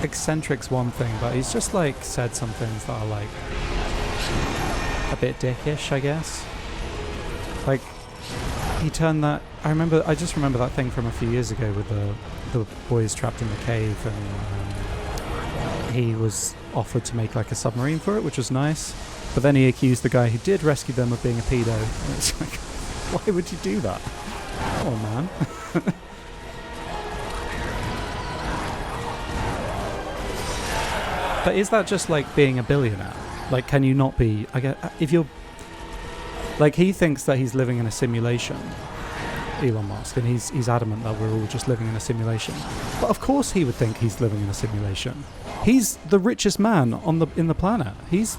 eccentric's one thing, but he's just like said some things that are like a bit dickish, I guess. Like he turned that. I just remember that thing from a few years ago with the boys trapped in the cave, and he was offered to make like a submarine for it, which was nice. But then he accused the guy who did rescue them of being a pedo. And it's like, why would you do that? Come on, man. But is that just like being a billionaire? Like, can you not be? I guess if you're like, he thinks that he's living in a simulation, Elon Musk, and he's adamant that we're all just living in a simulation. But of course he would think he's living in a simulation. He's the richest man in the planet. He's,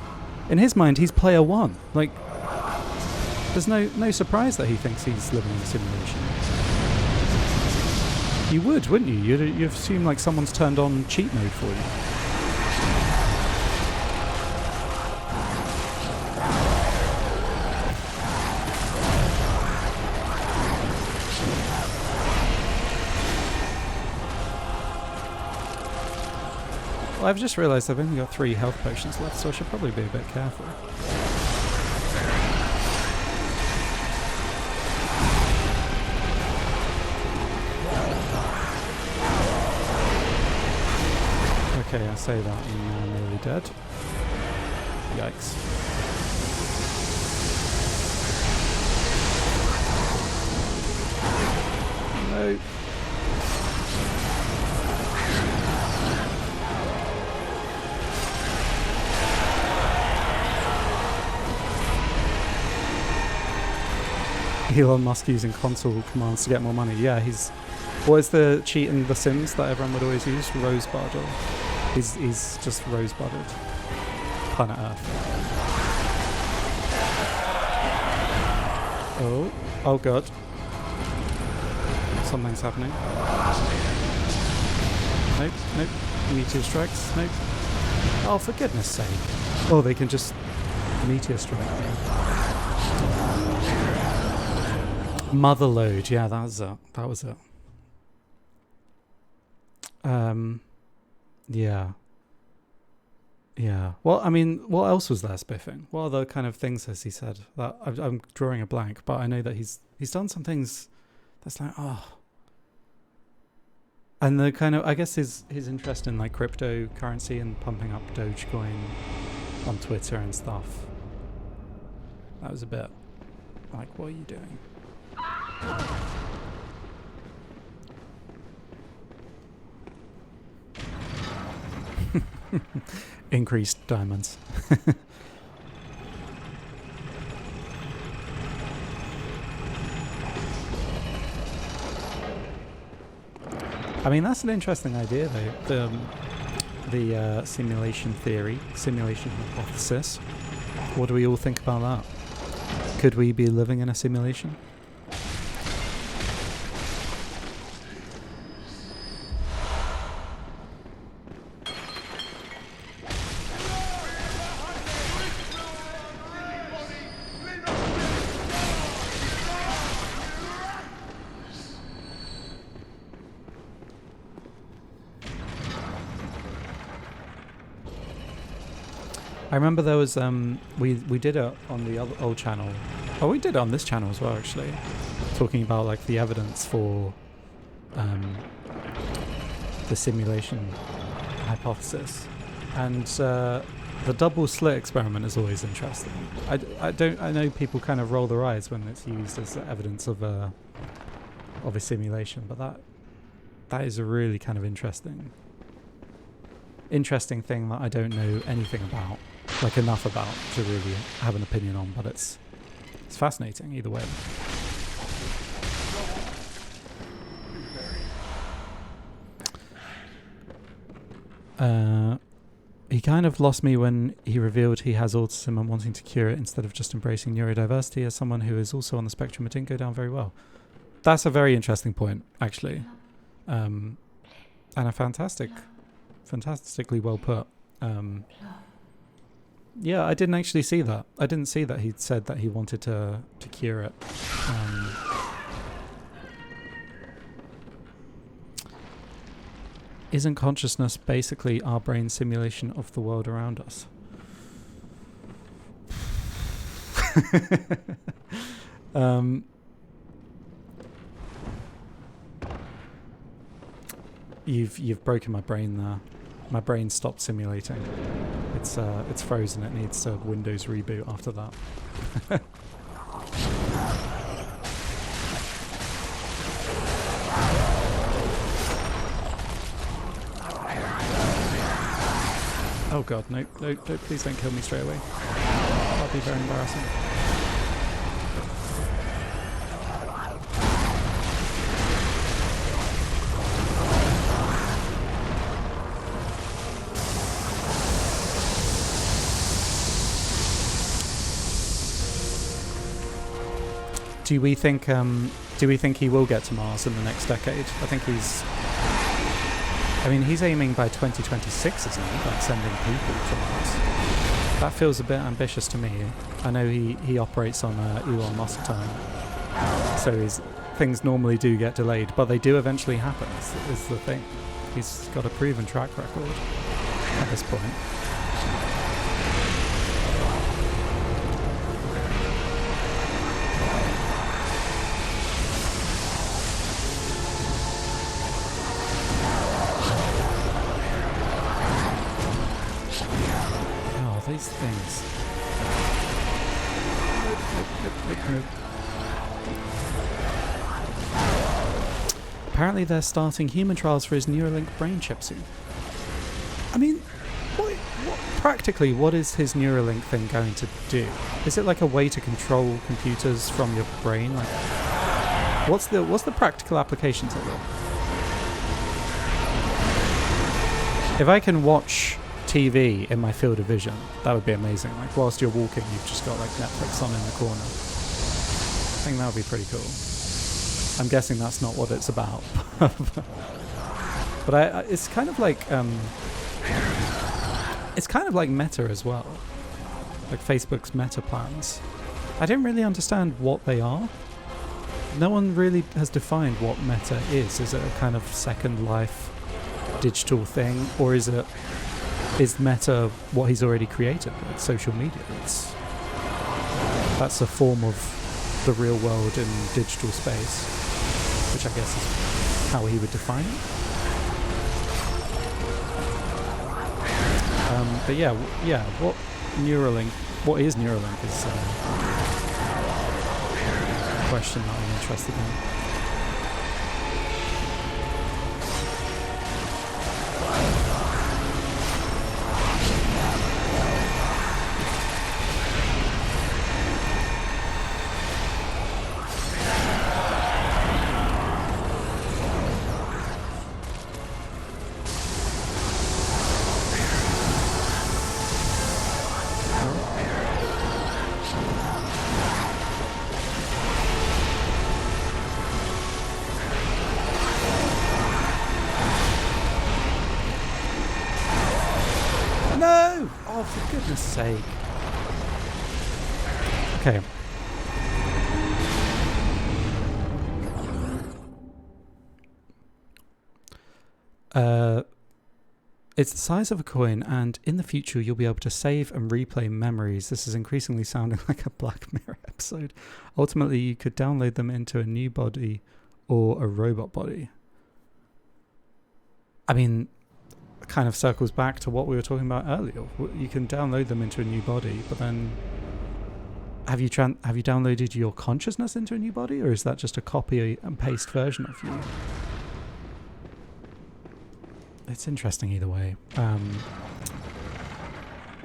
in his mind, he's player one. Like, there's no surprise that he thinks he's living in a simulation. You would, wouldn't you? You'd assume like someone's turned on cheat mode for you. Well, I've just realised I've only got 3 health potions left, so I should probably be a bit careful. Okay, I say that and I'm nearly dead. Yikes. No. Elon Musk using console commands to get more money. Yeah, what is the cheat in The Sims that everyone would always use? Rosebud. Or he's just rosebudded planet Earth. Oh god. Something's happening. Nope. Meteor strikes. Nope. Oh, for goodness sake. Oh, they can just meteor strike me. Motherload, yeah, that was it. Yeah. Well, I mean, what else was there, Spiffing? What other kind of things has he said? That I'm drawing a blank, but I know that he's done some things that's like, oh. And the kind of, I guess his interest in like cryptocurrency and pumping up Dogecoin on Twitter and stuff. That was a bit like, what are you doing? Increased diamonds. I mean, that's an interesting idea, though. The simulation theory, simulation hypothesis. What do we all think about that? Could we be living in a simulation? I remember there was we did it on the old channel. Oh, we did it on this channel as well, actually. Talking about like the evidence for the simulation hypothesis, and the double slit experiment is always interesting. I know people kind of roll their eyes when it's used as evidence of a simulation, but that is a really kind of interesting thing that I don't know anything about, like enough about to really have an opinion on, but it's fascinating either way. He kind of lost me when he revealed he has autism and wanting to cure it instead of just embracing neurodiversity. As someone who is also on the spectrum, it didn't go down very well. That's a very interesting point, actually, and a fantastically well put. Yeah, I didn't actually see that. I didn't see that he'd said that he wanted to cure it. Isn't consciousness basically our brain's simulation of the world around us? You've broken my brain there. My brain stopped simulating. It's frozen. It needs a Windows reboot after that. Oh god, no, please don't kill me straight away. That'll be very embarrassing. Do we think he will get to Mars in the next decade? I think he's aiming by 2026, isn't he? Like sending people to Mars. That feels a bit ambitious to me. I know he operates on Elon Musk time, so things normally do get delayed, but they do eventually happen. Is the thing. He's got a proven track record at this point. These things. Nope. Apparently they're starting human trials for his Neuralink brain chip soon. I mean, what is his Neuralink thing going to do? Is it like a way to control computers from your brain? Like, what's the practical applications of it? If I can watch TV in my field of vision, that would be amazing. Like whilst you're walking, you've just got like Netflix on in the corner. I think that would be pretty cool. I'm guessing that's not what it's about. But it's kind of like Meta as well, like Facebook's Meta plans. I don't really understand what they are. No one really has defined what Meta is. Is it a kind of Second Life digital thing, or is Meta what he's already created, like social media? That's a form of the real world in digital space, which I guess is how he would define it. But yeah, what is Neuralink is a question that I'm interested in. No! Oh, for goodness sake. Okay. It's the size of a coin, and in the future you'll be able to save and replay memories. This is increasingly sounding like a Black Mirror episode. Ultimately, you could download them into a new body or a robot body. I mean, it kind of circles back to what we were talking about earlier. You can download them into a new body, but then have you downloaded your consciousness into a new body, or is that just a copy and paste version of you? It's interesting either way.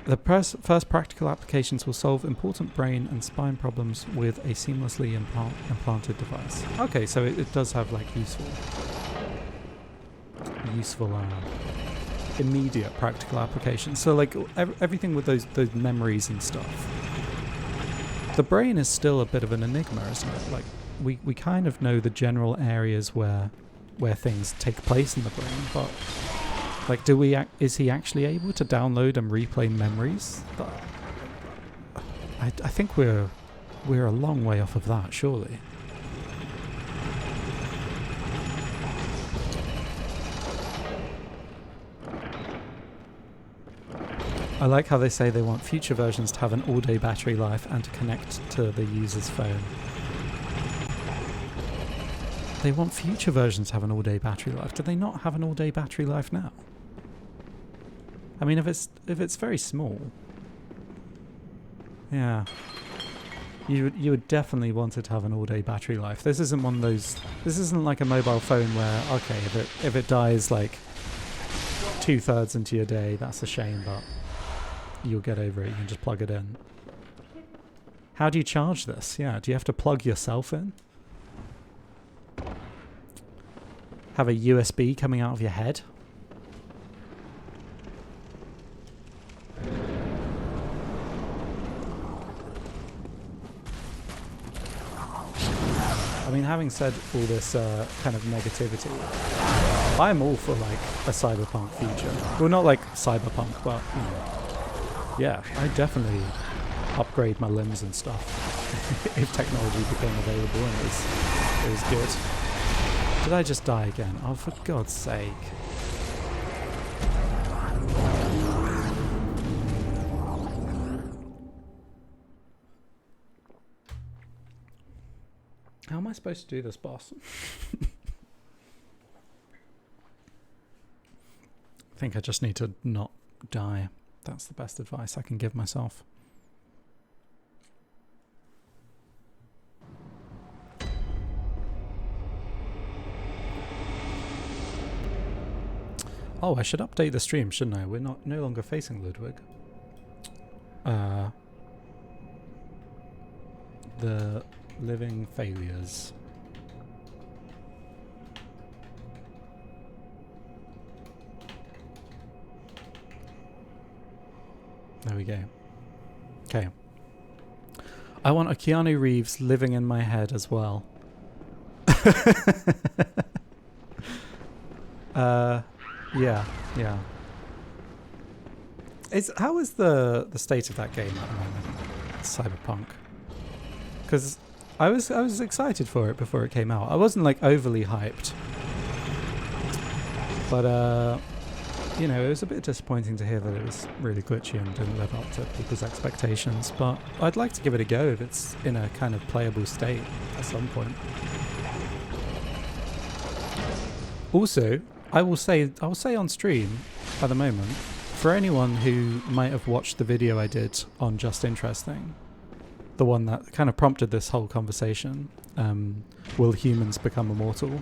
The first practical applications will solve important brain and spine problems with a seamlessly implanted device. Okay, so it does have like useful immediate practical applications. So like everything with those memories and stuff. The brain is still a bit of an enigma, isn't it? Like we kind of know the general areas where things take place in the brain, but like, is he actually able to download and replay memories? I think we're a long way off of that, surely. I like how they say they want future versions to have an all-day battery life and to connect to the user's phone. They want future versions to have an all-day battery life. Do they not have an all-day battery life now? I mean, if it's very small, yeah, you would definitely want it to have an all-day battery life. This isn't one of those. This isn't like a mobile phone where, okay, if it dies like 2/3 into your day, that's a shame, but you'll get over it. You can just plug it in. How do you charge this? Yeah, do you have to plug yourself in? Have a USB coming out of your head? I mean, having said all this kind of negativity, I'm all for like a cyberpunk future. Well, not like cyberpunk, but you know, yeah, I definitely upgrade my limbs and stuff if technology became available and it was good. Did I just die again? Oh, for God's sake. How am I supposed to do this, boss? I think I just need to not die. That's the best advice I can give myself. Oh, I should update the stream, shouldn't I? We're no longer facing Ludwig. The living failures. There we go. Okay. I want a Keanu Reeves living in my head as well. Yeah. How is the state of that game at the moment? Cyberpunk. Because I was excited for it before it came out. I wasn't like overly hyped, but you know, it was a bit disappointing to hear that it was really glitchy and didn't live up to people's expectations. But I'd like to give it a go if it's in a kind of playable state at some point. Also, I will say on stream at the moment, for anyone who might have watched the video I did on Just Interesting, the one that kind of prompted this whole conversation, will humans become immortal?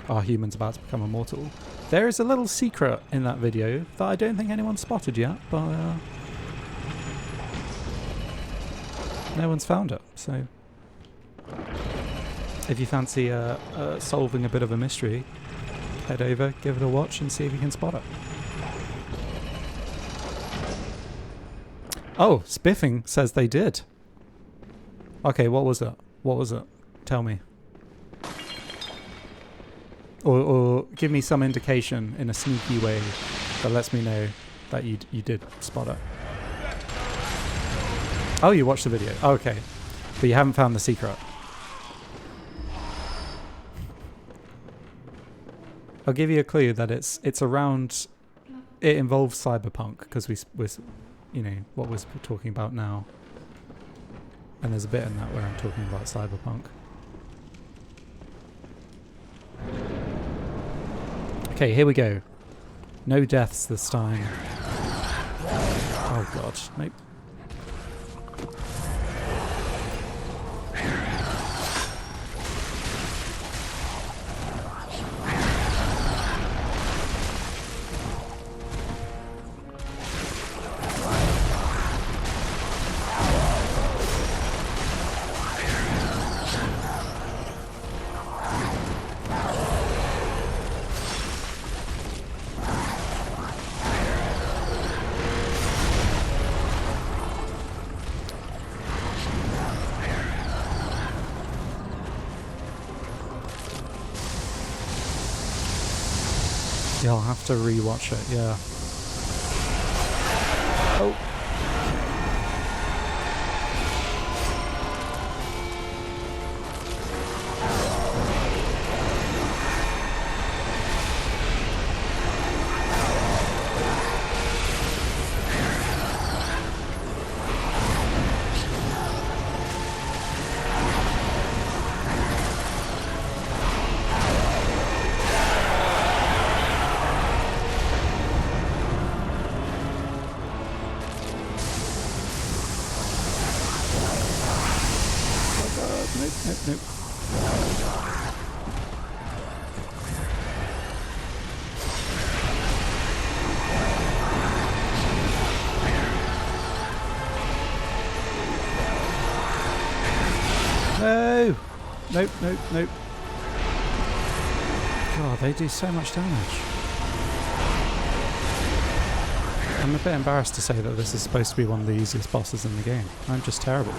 Are humans about to become immortal? There is a little secret in that video that I don't think anyone's spotted yet, but no one's found it. So if you fancy solving a bit of a mystery, head over, give it a watch and see if you can spot it. Oh, Spiffing says they did. Okay, what was it? What was it? Tell me. Or give me some indication in a sneaky way that lets me know that you did spot it. Oh, you watched the video. Oh, okay. But you haven't found the secret. I'll give you a clue that it's around... It involves cyberpunk, because we're, you know, what we're talking about now. And there's a bit in that where I'm talking about cyberpunk. Okay, here we go. No deaths this time. Oh god, nope. Yeah, I'll have to rewatch it, yeah. Oh. Nope. No! Nope. God, they do so much damage. I'm a bit embarrassed to say that this is supposed to be one of the easiest bosses in the game. I'm just terrible.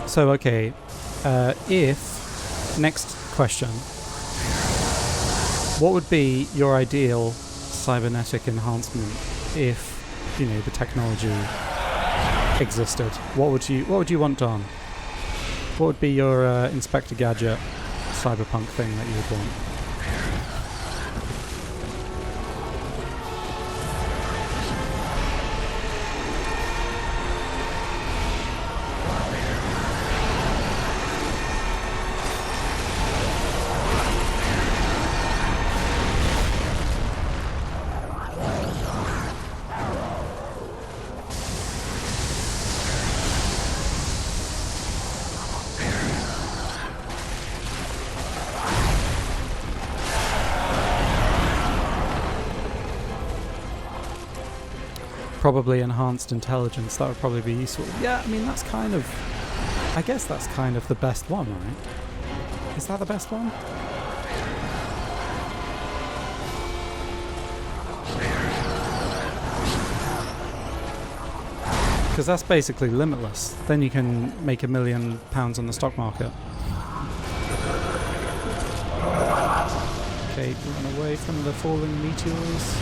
So, okay, if, next question, what would be your ideal cybernetic enhancement if, you know, the technology existed? What would you want done? What would be your Inspector Gadget cyberpunk thing that you would want? Probably enhanced intelligence, that would probably be useful. Yeah, I mean, that's kind of... I guess that's kind of the best one, right? Is that the best one? Because that's basically limitless. Then you can make £1 million on the stock market. Okay, run away from the falling meteors.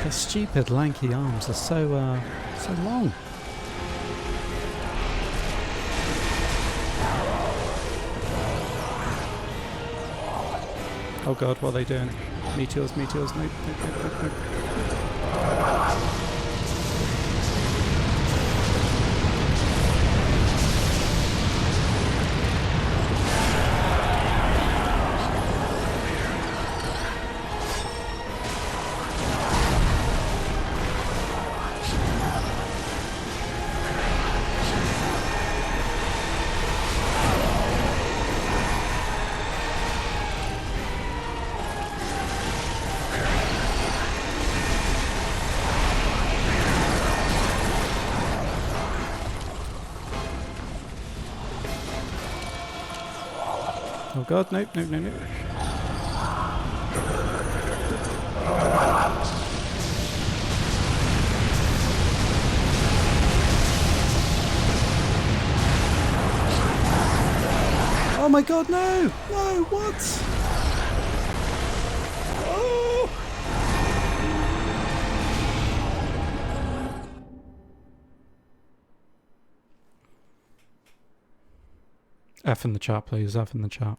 Stupid lanky arms are so long. Oh god, what are they doing? Meteors, meteors, nope, nope, nope, nope, nope. Oh god, nope, nope, nope, nope. Oh my god, no! No, what? Oh! F in the chat, please. F in the chat.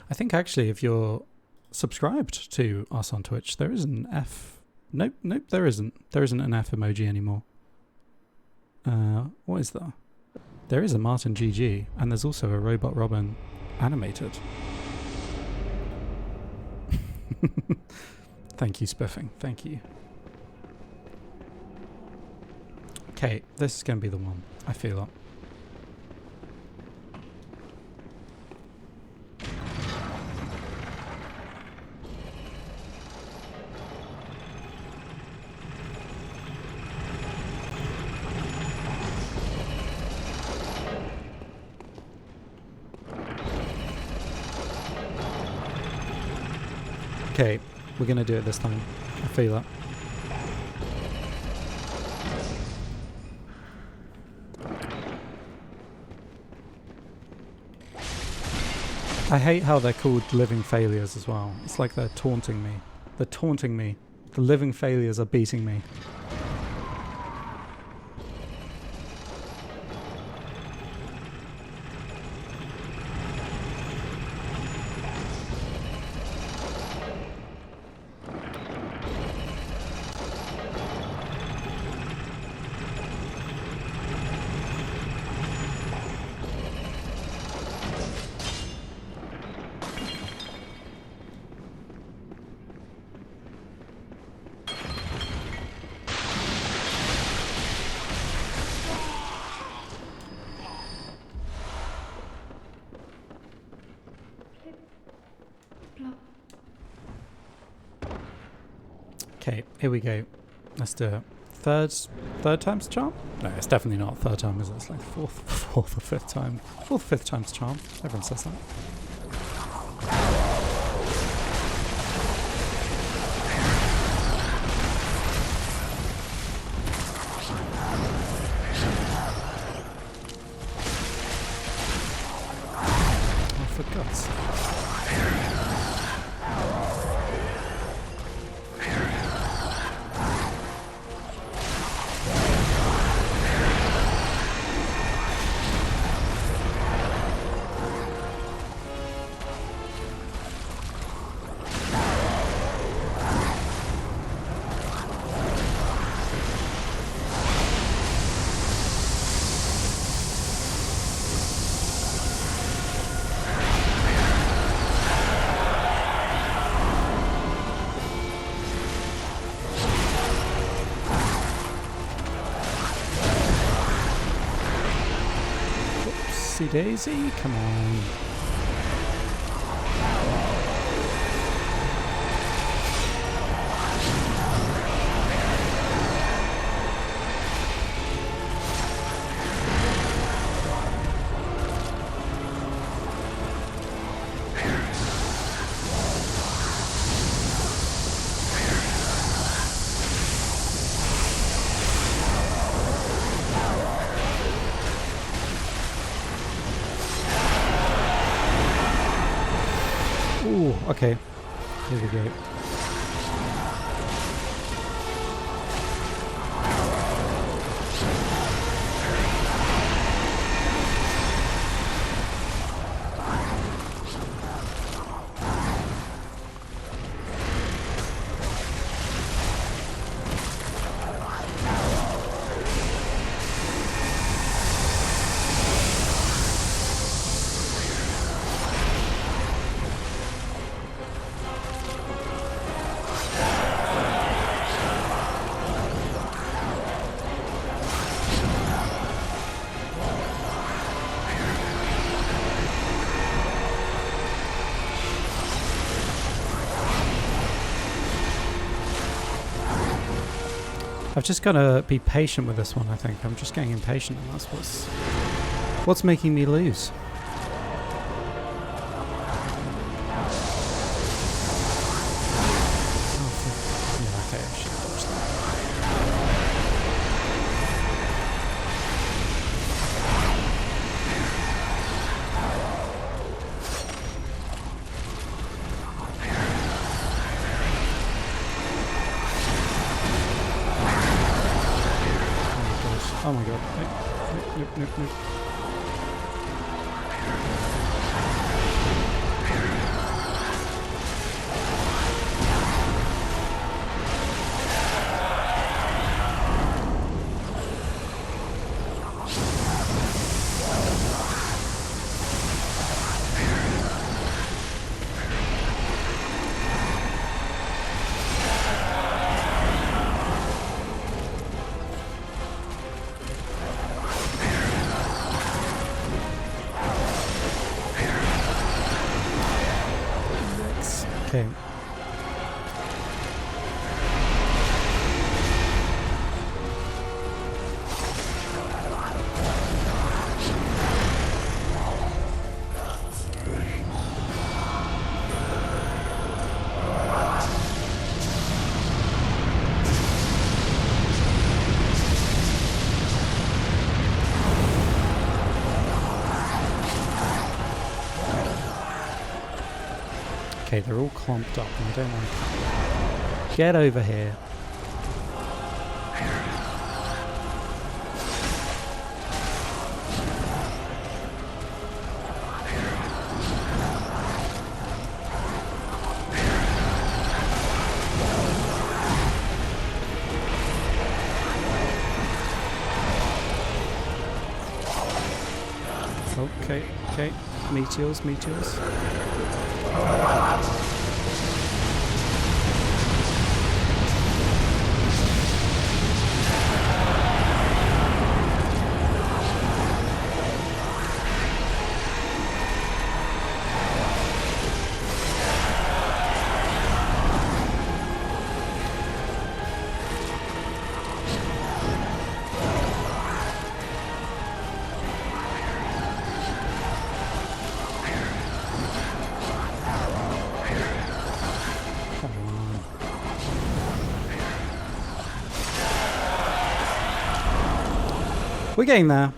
I think actually if you're subscribed to us on Twitch, there is an F. Nope, nope, there isn't. There isn't an F emoji anymore. What is that? There is a Martin GG, and there's also a Robot Robin animated. Thank you, Spiffing. Thank you. Okay, this is going to be the one. I feel it. Okay, we're going to do it this time. I feel it. I hate how they're called living failures as well. It's like they're taunting me. They're taunting me. The living failures are beating me. Okay, here we go. Let's do it. Third time's charm? No, it's definitely not third time, is it? It's like fourth or fifth time. Fourth, fifth time's charm. Everyone says that. Oh, for God's sake. Daisy, come on. Ooh, okay. Here we go. I've just got to be patient with this one, I think. I'm just getting impatient, and that's what's making me lose. Oh, yeah, okay, I should have dodged that. Oh my god. Nope. Okay. Okay, they're all clumped up and I don't like it. Get over here. Okay. Meteors.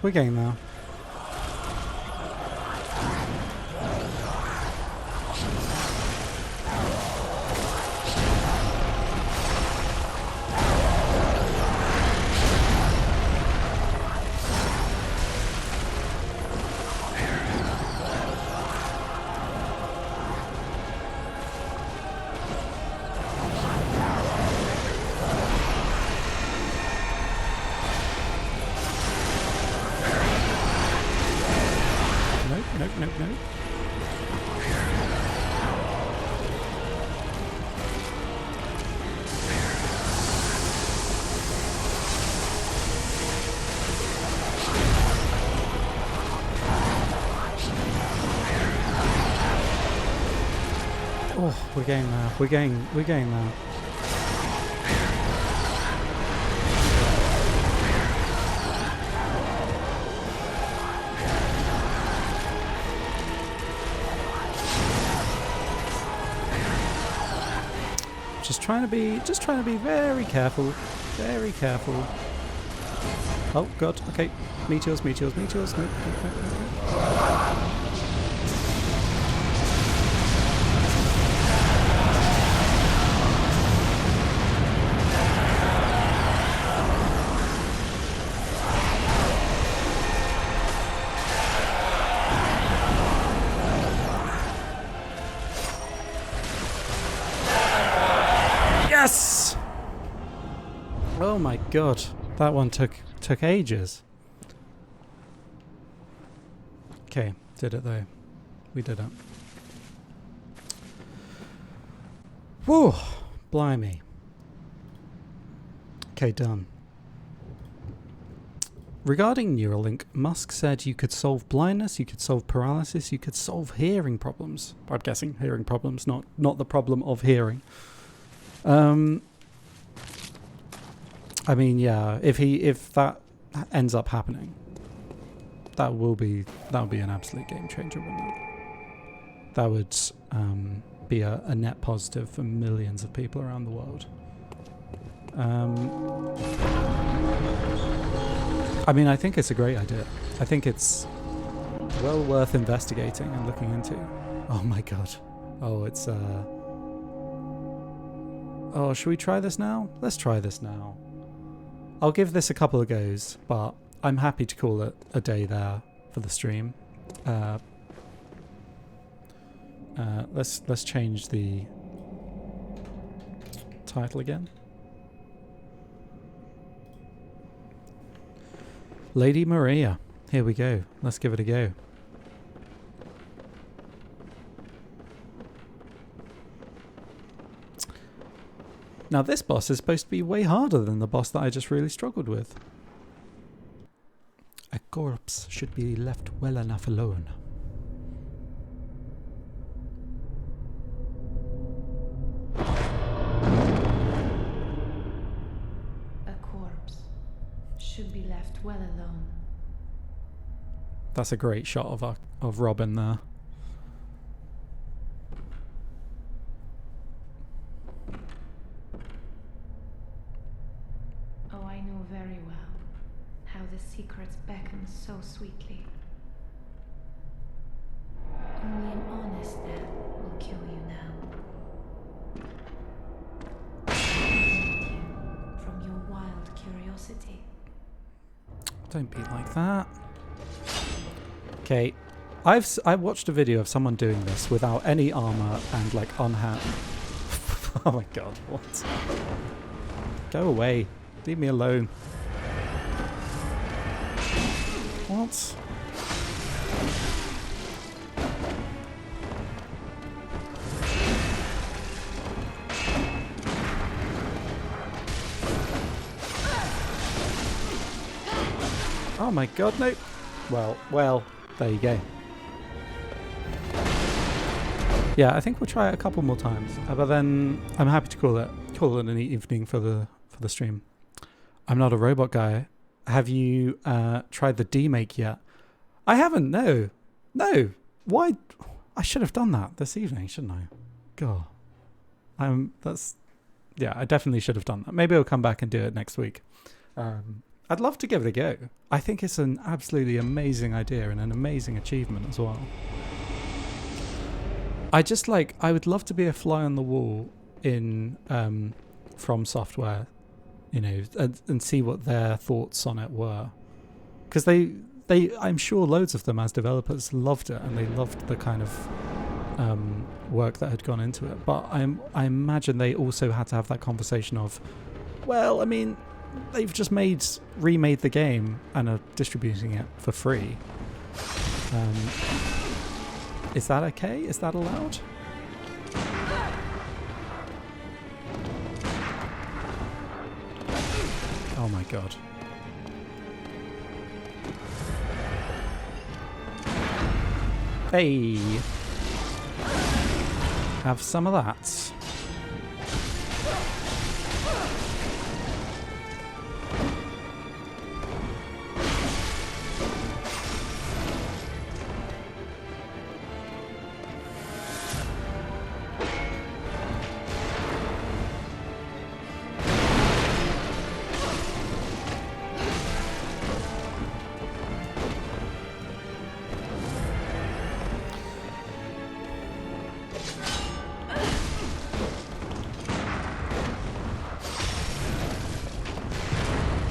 We're getting there. Nope. Oh, we're getting there. We're getting there. Just trying to be very careful. Oh god, okay. Meteors. Nope. Yes! Oh my god, that one took ages. Okay, did it though. We did it. Whoa, blimey. Okay, done. Regarding Neuralink, Musk said you could solve blindness, you could solve paralysis, you could solve hearing problems. I'm guessing hearing problems, not the problem of hearing. I mean, yeah, if that ends up happening, that would be an absolute game changer, wouldn't it? That would be a net positive for millions of people around the world. I mean, I think it's a great idea. I think it's well worth investigating and looking into. Oh my god. Oh, it's Oh, should we try this now? Let's try this now. I'll give this a couple of goes, but I'm happy to call it a day there for the stream. Let's change the title again. Lady Maria. Here we go. Let's give it a go. Now this boss is supposed to be way harder than the boss that I just really struggled with. A corpse should be left well enough alone. A corpse should be left well alone. That's a great shot of Robin there. Oh, I know very well how the secrets beckon so sweetly. Only an honest death will kill you now. Prevent you from your wild curiosity. Don't be like that. Okay, I watched a video of someone doing this without any armor and like on hand. Oh my god, what? Go away. Leave me alone. What? Oh my god, no. Well, there you go. Yeah, I think we'll try it a couple more times. But then I'm happy to call it an evening for the stream. I'm not a robot guy. Have you tried the demake yet? I haven't, no. No. Why? I should have done that this evening, shouldn't I? God. Yeah, I definitely should have done that. Maybe I'll come back and do it next week. I'd love to give it a go. I think it's an absolutely amazing idea and an amazing achievement as well. I would love to be a fly on the wall in From Software, you know, and see what their thoughts on it were. Because I'm sure loads of them as developers loved it, and they loved the kind of work that had gone into it. But I imagine they also had to have that conversation of, well, I mean, they've just remade the game and are distributing it for free. Is that okay? Is that allowed? Oh my god. Hey! Have some of that.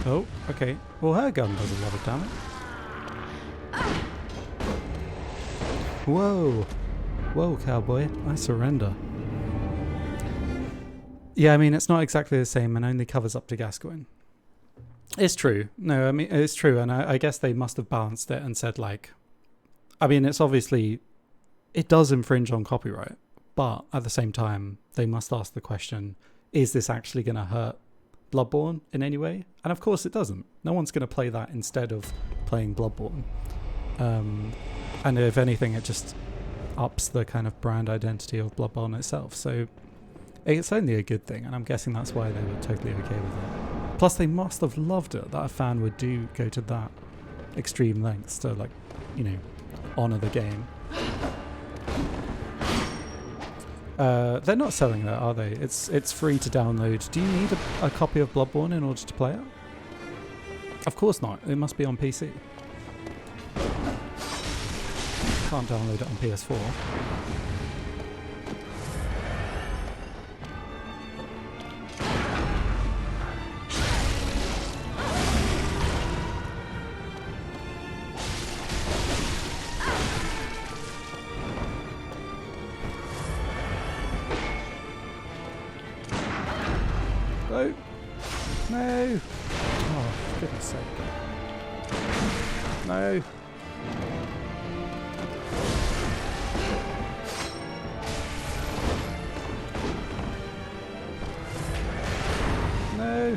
Oh, okay. Well, her gun does a lot of damage. Whoa. Whoa, cowboy. I surrender. Yeah, I mean, it's not exactly the same and only covers up to Gascoigne. It's true. No, I mean, it's true. And I guess they must have balanced it and said, like... I mean, it's obviously... It does infringe on copyright. But at the same time, they must ask the question, is this actually going to hurt Bloodborne in any way? And of course it doesn't. No one's going to play that instead of playing Bloodborne. And if anything, it just ups the kind of brand identity of Bloodborne itself. So it's only a good thing, and I'm guessing that's why they were totally okay with it. Plus, they must have loved it that a fan would go to that extreme lengths to, like, you know, honor the game. They're not selling that, are they? It's free to download. Do you need a copy of Bloodborne in order to play it? Of course not. It must be on PC. Can't download it on PS4. No! No! Oh, for goodness sake. No! No!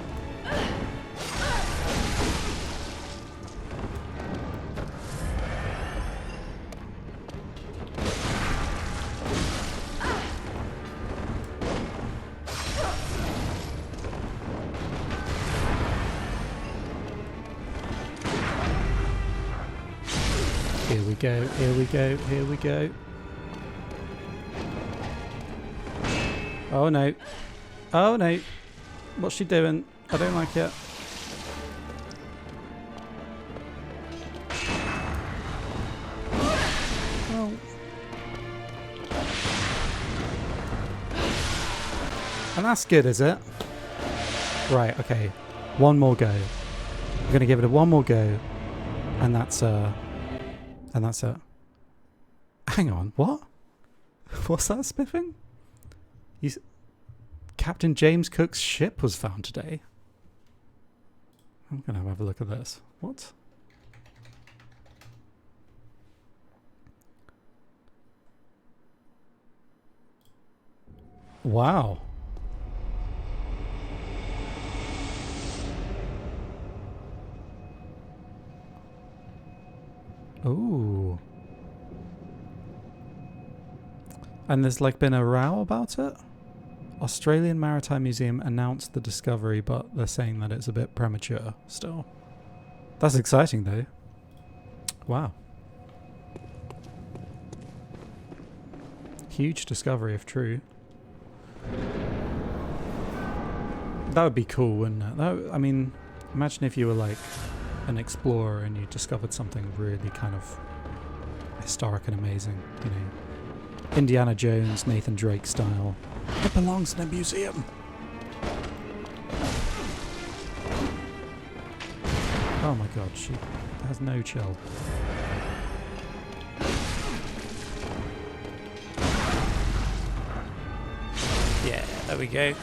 Here we go, here we go, here we go. Oh no. Oh no. What's she doing? I don't like it. Oh. And that's good, is it? Right, okay. One more go. I'm gonna give it a one more go. And that's it. Hang on, what? What's that spiffing? Captain James Cook's ship was found today. I'm going to have a look at this. What? Wow. Ooh. And there's like been a row about it? Australian Maritime Museum announced the discovery, but they're saying that it's a bit premature still. That's exciting though. Wow. Huge discovery if true. That would be cool, wouldn't it? I mean, imagine if you were like an explorer and you discovered something really kind of historic and amazing, you know. Indiana Jones, Nathan Drake style. It belongs in a museum. Oh my god, she has no chill. Yeah, there we go.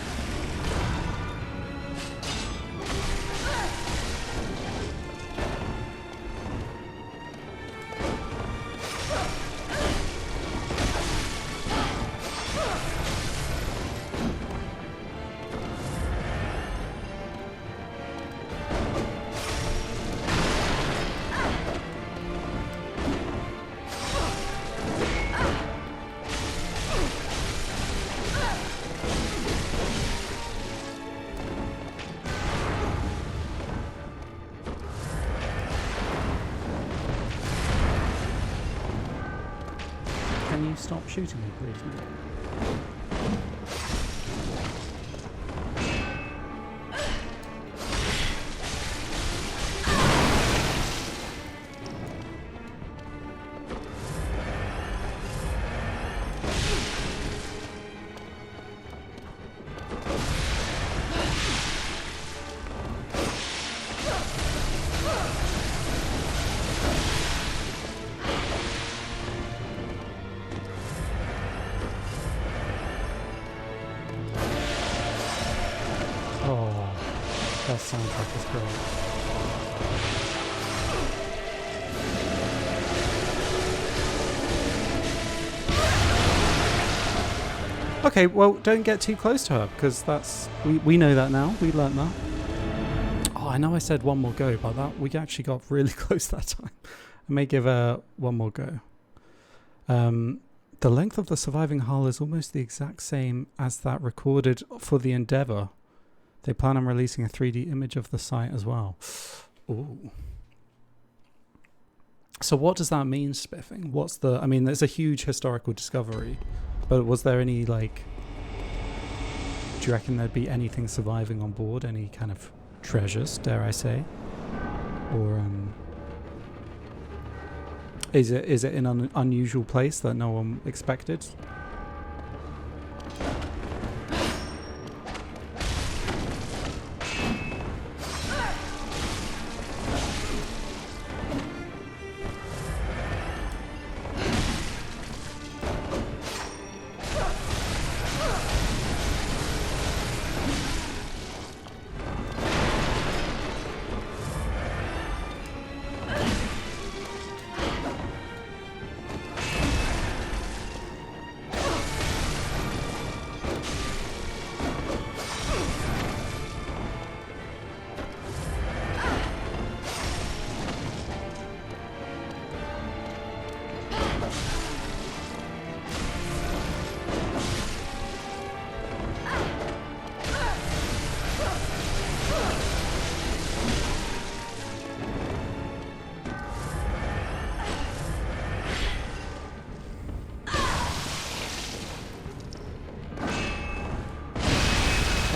Can you stop shooting me, please, mate? That soundtrack is great. Okay, well, don't get too close to her, because that's... We know that now. We learnt that. Oh, I know I said one more go, but that we actually got really close that time. I may give her one more go. The length of the surviving hull is almost the exact same as that recorded for the Endeavour. They plan on releasing a 3D image of the site as well. Ooh. So what does that mean, Spiffing? What's the... I mean, there's a huge historical discovery, but was there any, like... Do you reckon there'd be anything surviving on board? Any kind of treasures, dare I say? Or, is it in an unusual place that no one expected?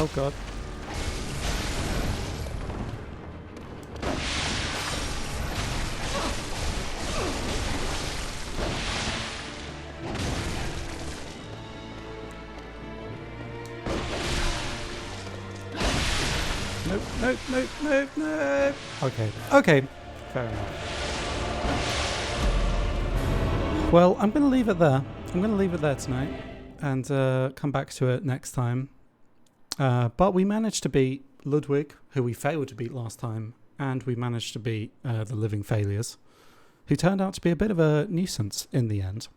Oh god. Nope, nope, nope, nope, nope. Okay, okay. Fair enough. Well, I'm going to leave it there. I'm going to leave it there tonight and come back to it next time. But we managed to beat Ludwig, who we failed to beat last time, and we managed to beat the Living Failures, who turned out to be a bit of a nuisance in the end.